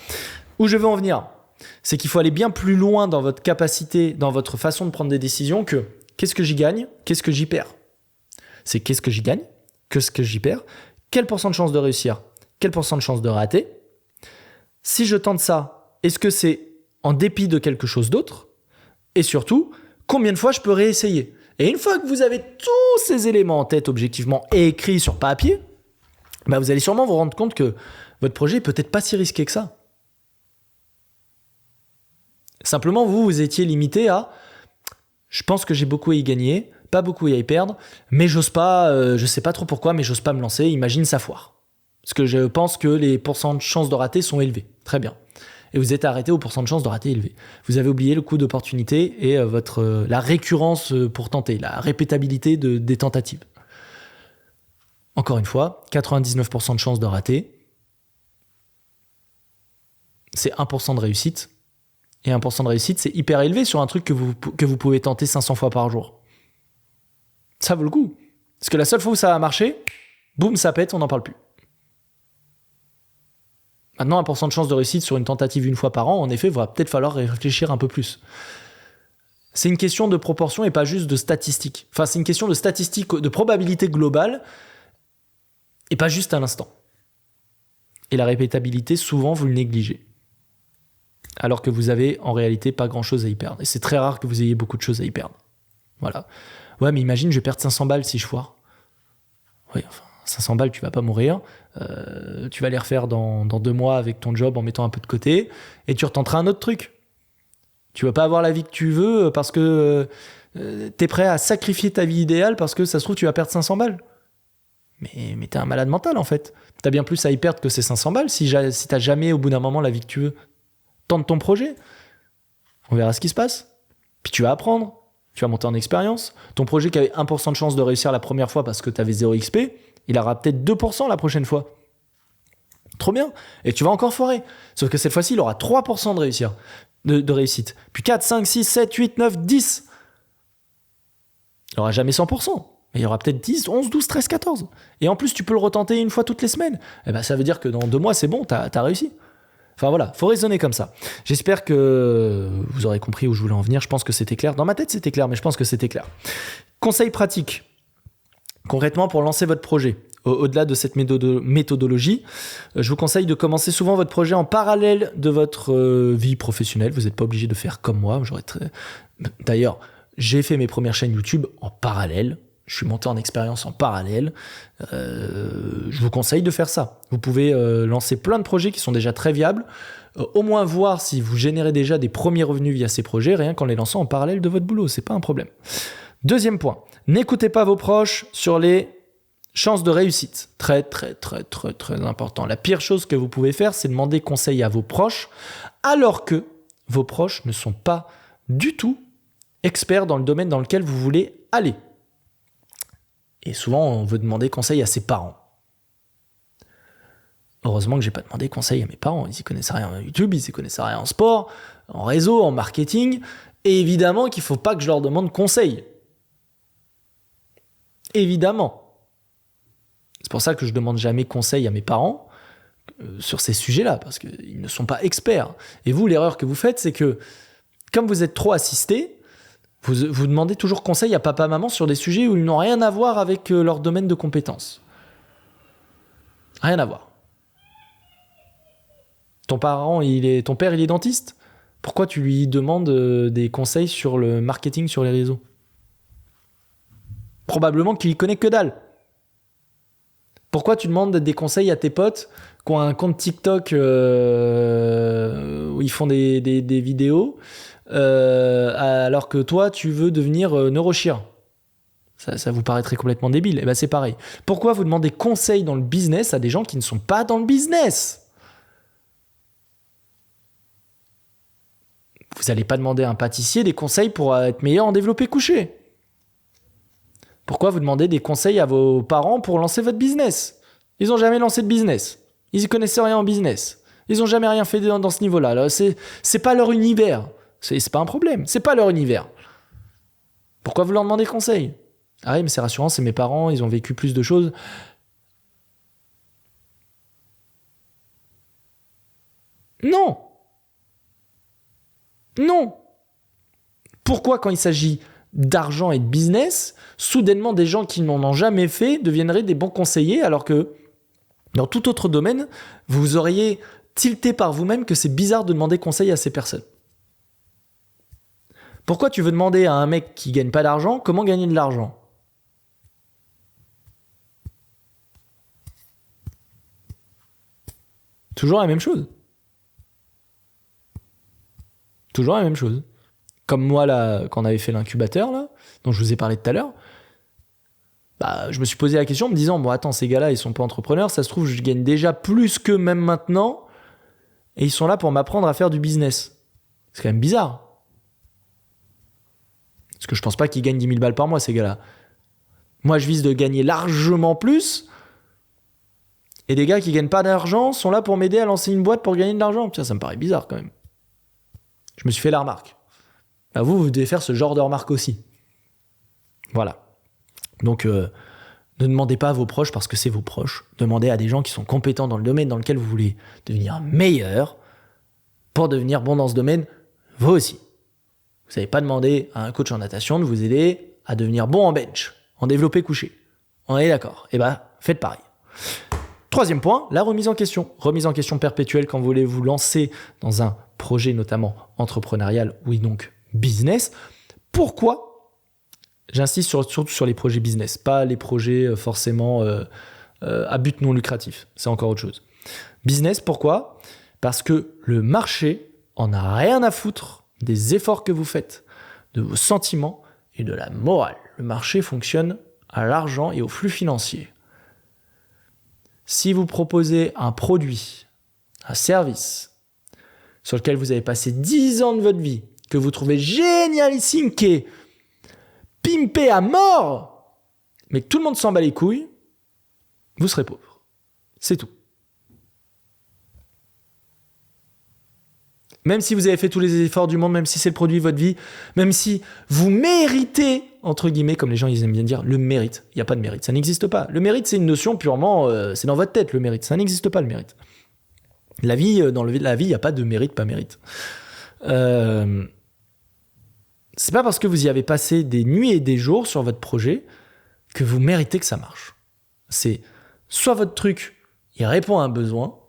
Où je veux en venir, c'est qu'il faut aller bien plus loin dans votre capacité, dans votre façon de prendre des décisions que qu'est-ce que j'y gagne, qu'est-ce que j'y perds. C'est qu'est-ce que j'y gagne, qu'est-ce que j'y perds, quel pourcent de chance de réussir, quel pourcent de chance de rater. Si je tente ça, est-ce que c'est en dépit de quelque chose d'autre? Et surtout, combien de fois je peux réessayer? Et une fois que vous avez tous ces éléments en tête objectivement et écrits sur papier, vous allez sûrement vous rendre compte que votre projet est peut-être pas si risqué que ça. Simplement, vous étiez limité à « je pense que j'ai beaucoup à y gagner, pas beaucoup à y perdre, mais j'ose pas, je sais pas trop pourquoi, mais j'ose pas me lancer, imagine ça foire ». Parce que je pense que les pourcents de chances de rater sont élevés. Très bien. Et vous êtes arrêté au pourcent de chances de rater élevé. Vous avez oublié le coût d'opportunité et la récurrence pour tenter, la répétabilité des tentatives. Encore une fois, 99% de chances de rater, c'est 1% de réussite. Et 1% de réussite, c'est hyper élevé sur un truc que vous pouvez tenter 500 fois par jour. Ça vaut le coup. Parce que la seule fois où ça va marcher, boum, ça pète, on n'en parle plus. Maintenant, 1% de chance de réussite sur une tentative une fois par an, en effet, il va peut-être falloir réfléchir un peu plus. C'est une question de proportion et pas juste de statistiques. Enfin, c'est une question de statistiques, de probabilité globale et pas juste à l'instant. Et la répétabilité, souvent, vous le négligez. Alors que vous avez, en réalité, pas grand-chose à y perdre. Et c'est très rare que vous ayez beaucoup de choses à y perdre. Voilà. Ouais, mais imagine, je vais perdre 500 balles si je foire. Oui, enfin, 500 balles, tu vas pas mourir. Tu vas les refaire dans 2 mois avec ton job en mettant un peu de côté et tu retenteras un autre truc. Tu vas pas avoir la vie que tu veux parce que t'es prêt à sacrifier ta vie idéale parce que ça se trouve tu vas perdre 500 balles. Mais t'es un malade mental en fait. T'as bien plus à y perdre que ces 500 balles si t'as jamais au bout d'un moment la vie que tu veux. Tente ton projet. On verra ce qui se passe. Puis tu vas apprendre. Tu vas monter en expérience. Ton projet qui avait 1% de chance de réussir la première fois parce que t'avais 0 XP, il aura peut-être 2% la prochaine fois. Trop bien. Et tu vas encore foirer. Sauf que cette fois-ci, il aura 3% de réussite. Puis 4, 5, 6, 7, 8, 9, 10. Il n'aura jamais 100%. Mais il y aura peut-être 10, 11, 12, 13, 14. Et en plus, tu peux le retenter une fois toutes les semaines. Et ben, ça veut dire que dans 2 mois, c'est bon, t'as réussi. Enfin voilà, faut raisonner comme ça. J'espère que vous aurez compris où je voulais en venir. Je pense que c'était clair. Dans ma tête, c'était clair, mais je pense que c'était clair. Conseil pratique. Concrètement, pour lancer votre projet, au-delà de cette méthodologie, je vous conseille de commencer souvent votre projet en parallèle de votre vie professionnelle. Vous n'êtes pas obligé de faire comme moi. D'ailleurs, j'ai fait mes premières chaînes YouTube en parallèle. Je suis monté en expérience en parallèle. Je vous conseille de faire ça. Vous pouvez lancer plein de projets qui sont déjà très viables. Au moins voir si vous générez déjà des premiers revenus via ces projets, rien qu'en les lançant en parallèle de votre boulot. C'est pas un problème. Deuxième point, n'écoutez pas vos proches sur les chances de réussite. Très, très, très, très, très important. La pire chose que vous pouvez faire, c'est demander conseil à vos proches, alors que vos proches ne sont pas du tout experts dans le domaine dans lequel vous voulez aller. Et souvent, on veut demander conseil à ses parents. Heureusement que j'ai pas demandé conseil à mes parents. Ils y connaissent rien en YouTube, ils y connaissent rien en sport, en réseau, en marketing. Et évidemment qu'il faut pas que je leur demande conseil. Évidemment. C'est pour ça que je demande jamais conseil à mes parents sur ces sujets-là, parce qu'ils ne sont pas experts. Et vous, l'erreur que vous faites, c'est que comme vous êtes trop assisté, vous demandez toujours conseil à papa, maman sur des sujets où ils n'ont rien à voir avec leur domaine de compétences. Rien à voir. Ton père, il est dentiste ? Pourquoi tu lui demandes des conseils sur le marketing sur les réseaux ? Probablement qu'il y connaît que dalle. Pourquoi tu demandes des conseils à tes potes qui ont un compte TikTok où ils font des vidéos alors que toi, tu veux devenir neurochirurgien ? Ça vous paraîtrait complètement débile. Et ben c'est pareil. Pourquoi vous demandez conseil dans le business à des gens qui ne sont pas dans le business ? Vous n'allez pas demander à un pâtissier des conseils pour être meilleur en développé couché. Pourquoi vous demandez des conseils à vos parents pour lancer votre business ? Ils n'ont jamais lancé de business. Ils ne connaissaient rien en business. Ils n'ont jamais rien fait dans ce niveau-là. Là, c'est pas leur univers. C'est pas un problème. C'est pas leur univers. Pourquoi vous leur demandez conseil ? Ah oui, mais c'est rassurant, c'est mes parents, ils ont vécu plus de choses. Non. Non. Pourquoi quand il s'agit d'argent et de business, soudainement des gens qui n'en ont jamais fait deviendraient des bons conseillers alors que dans tout autre domaine, vous auriez tilté par vous-même que c'est bizarre de demander conseil à ces personnes. Pourquoi tu veux demander à un mec qui gagne pas d'argent comment gagner de l'argent ? Toujours la même chose. Toujours la même chose. Comme moi, là, quand on avait fait l'incubateur, là, dont je vous ai parlé tout à l'heure, je me suis posé la question en me disant, bon attends, ces gars-là, ils sont pas entrepreneurs, ça se trouve, je gagne déjà plus qu'eux même maintenant, et ils sont là pour m'apprendre à faire du business. C'est quand même bizarre. Parce que je pense pas qu'ils gagnent 10 000 balles par mois, ces gars-là. Moi, je vise de gagner largement plus, et des gars qui gagnent pas d'argent sont là pour m'aider à lancer une boîte pour gagner de l'argent. Tiens, ça me paraît bizarre quand même. Je me suis fait la remarque. Bah, vous devez faire ce genre de remarque aussi. Voilà. Donc, ne demandez pas à vos proches parce que c'est vos proches. Demandez à des gens qui sont compétents dans le domaine dans lequel vous voulez devenir meilleur pour devenir bon dans ce domaine, vous aussi. Vous n'allez pas demander à un coach en natation de vous aider à devenir bon en bench, en développé couché. On est d'accord. Eh ben, faites pareil. Troisième point, la remise en question. Remise en question perpétuelle quand vous voulez vous lancer dans un projet notamment entrepreneurial ou donc business. Pourquoi ? J'insiste surtout sur les projets business, pas les projets forcément à but non lucratif. C'est encore autre chose. Business, pourquoi ? Parce que le marché en a rien à foutre des efforts que vous faites, de vos sentiments et de la morale. Le marché fonctionne à l'argent et au flux financier. Si vous proposez un produit, un service, sur lequel vous avez passé 10 ans de votre vie, que vous trouvez génialissime, qui est pimpé à mort, mais que tout le monde s'en bat les couilles, vous serez pauvre. C'est tout. Même si vous avez fait tous les efforts du monde, même si c'est le produit de votre vie, même si vous méritez, entre guillemets, comme les gens ils aiment bien dire, le mérite. Il n'y a pas de mérite, ça n'existe pas. Le mérite, c'est une notion purement, c'est dans votre tête le mérite, ça n'existe pas le mérite. La vie, dans la vie, il n'y a pas de mérite, pas mérite. C'est pas parce que vous y avez passé des nuits et des jours sur votre projet que vous méritez que ça marche. C'est soit votre truc, il répond à un besoin,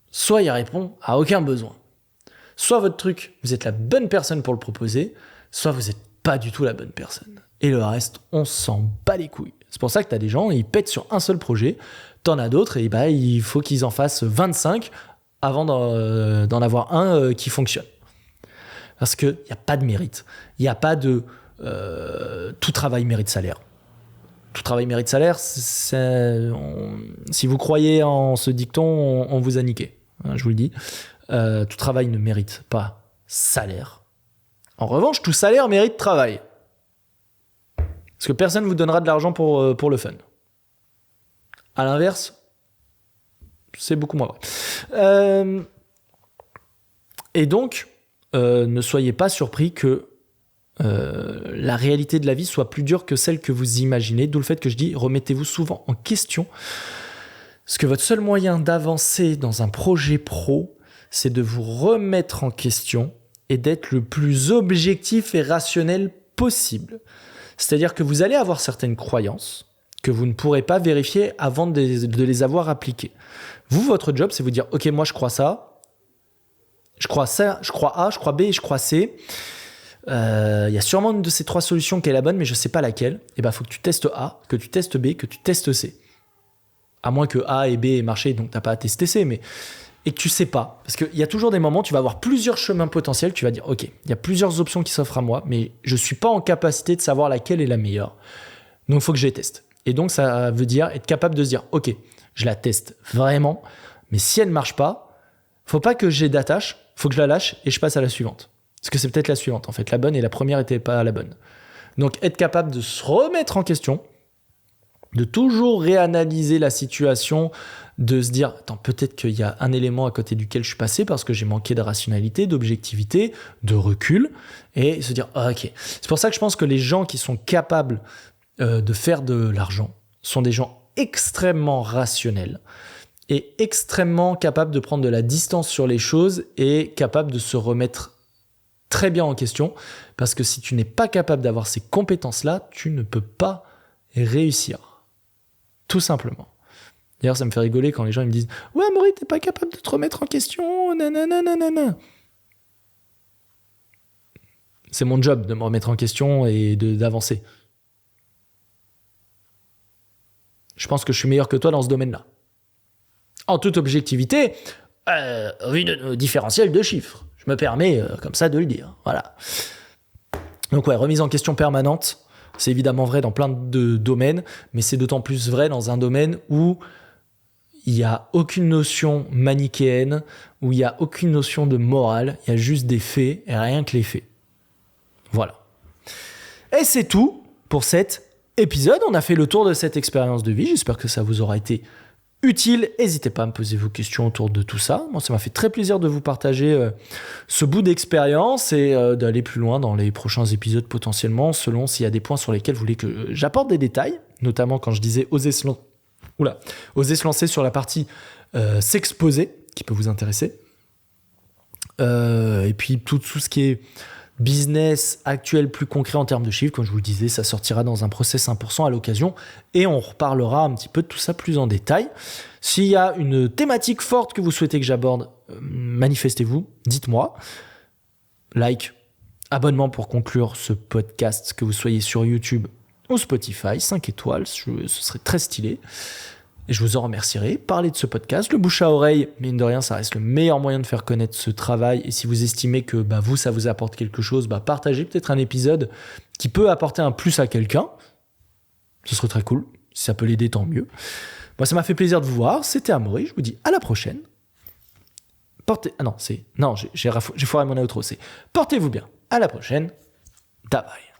soit il répond à aucun besoin. Soit votre truc, vous êtes la bonne personne pour le proposer, soit vous n'êtes pas du tout la bonne personne. Et le reste, on s'en bat les couilles. C'est pour ça que tu as des gens, ils pètent sur un seul projet, t'en as d'autres, et il faut qu'ils en fassent 25 avant d'en avoir un qui fonctionne. Parce qu'il n'y a pas de mérite. Il n'y a pas de tout travail mérite salaire. Tout travail mérite salaire, si vous croyez en ce dicton, on vous a niqué. Hein, je vous le dis. Tout travail ne mérite pas salaire. En revanche, tout salaire mérite travail. Parce que personne ne vous donnera de l'argent pour le fun. À l'inverse, c'est beaucoup moins vrai. Et donc, ne soyez pas surpris que la réalité de la vie soit plus dure que celle que vous imaginez. D'où le fait que je dis, remettez-vous souvent en question. Parce que votre seul moyen d'avancer dans un projet pro, c'est de vous remettre en question et d'être le plus objectif et rationnel possible. C'est-à-dire que vous allez avoir certaines croyances que vous ne pourrez pas vérifier avant de les avoir appliquées. Vous, votre job, c'est vous dire, ok, moi je crois ça, je crois A, je crois B et je crois C. Il y a sûrement une de ces trois solutions qui est la bonne, mais je ne sais pas laquelle. Et ben, faut que tu testes A, que tu testes B, que tu testes C. À moins que A et B aient marché, donc tu n'as pas à tester C, mais... Et que tu sais pas. Parce qu'il y a toujours des moments où tu vas avoir plusieurs chemins potentiels. Tu vas dire, ok, il y a plusieurs options qui s'offrent à moi, mais je ne suis pas en capacité de savoir laquelle est la meilleure. Donc, il faut que je les teste. Et donc, ça veut dire être capable de se dire, ok, je la teste vraiment, mais si elle ne marche pas, faut pas que j'ai d'attache, faut que je la lâche et je passe à la suivante. Parce que c'est peut-être la suivante, en fait. La bonne et la première n'étaient pas la bonne. Donc, être capable de se remettre en question, de toujours réanalyser la situation, de se dire, attends, peut-être qu'il y a un élément à côté duquel je suis passé parce que j'ai manqué de rationalité, d'objectivité, de recul, et se dire, ah, ok. C'est pour ça que je pense que les gens qui sont capables de faire de l'argent sont des gens extrêmement rationnels et extrêmement capables de prendre de la distance sur les choses et capables de se remettre très bien en question, parce que si tu n'es pas capable d'avoir ces compétences-là, tu ne peux pas réussir. Tout simplement. D'ailleurs, ça me fait rigoler quand les gens ils me disent « Ouais, Maury, t'es pas capable de te remettre en question, nanana. » C'est mon job de me remettre en question et d'avancer. Je pense que je suis meilleur que toi dans ce domaine-là. En toute objectivité, au vu de nos différentiels de chiffres. Je me permets comme ça de le dire. Voilà. Donc ouais, remise en question permanente. C'est évidemment vrai dans plein de domaines, mais c'est d'autant plus vrai dans un domaine où il n'y a aucune notion manichéenne, où il n'y a aucune notion de morale, il y a juste des faits et rien que les faits. Voilà. Et c'est tout pour cet épisode. On a fait le tour de cette expérience de vie. J'espère que ça vous aura été utile. N'hésitez pas à me poser vos questions autour de tout ça. Moi, ça m'a fait très plaisir de vous partager ce bout d'expérience et d'aller plus loin dans les prochains épisodes potentiellement, selon s'il y a des points sur lesquels vous voulez que j'apporte des détails, notamment quand je disais oser se lancer sur la partie s'exposer, qui peut vous intéresser. Et puis tout ce qui est business actuel plus concret en termes de chiffres, comme je vous le disais, ça sortira dans un process 1% à l'occasion et on reparlera un petit peu de tout ça plus en détail. S'il y a une thématique forte que vous souhaitez que j'aborde, manifestez-vous, dites-moi. Like, abonnement pour conclure ce podcast, que vous soyez sur YouTube ou Spotify, 5 étoiles, ce serait très stylé. Et je vous en remercierai. Parlez de ce podcast. Le bouche à oreille, mine de rien, ça reste le meilleur moyen de faire connaître ce travail. Et si vous estimez que vous, ça vous apporte quelque chose, partagez peut-être un épisode qui peut apporter un plus à quelqu'un. Ce serait très cool. Si ça peut l'aider, tant mieux. Moi, ça m'a fait plaisir de vous voir. C'était Amaury. Je vous dis à la prochaine. J'ai foiré mon outro. Portez-vous bien. À la prochaine. Bye bye.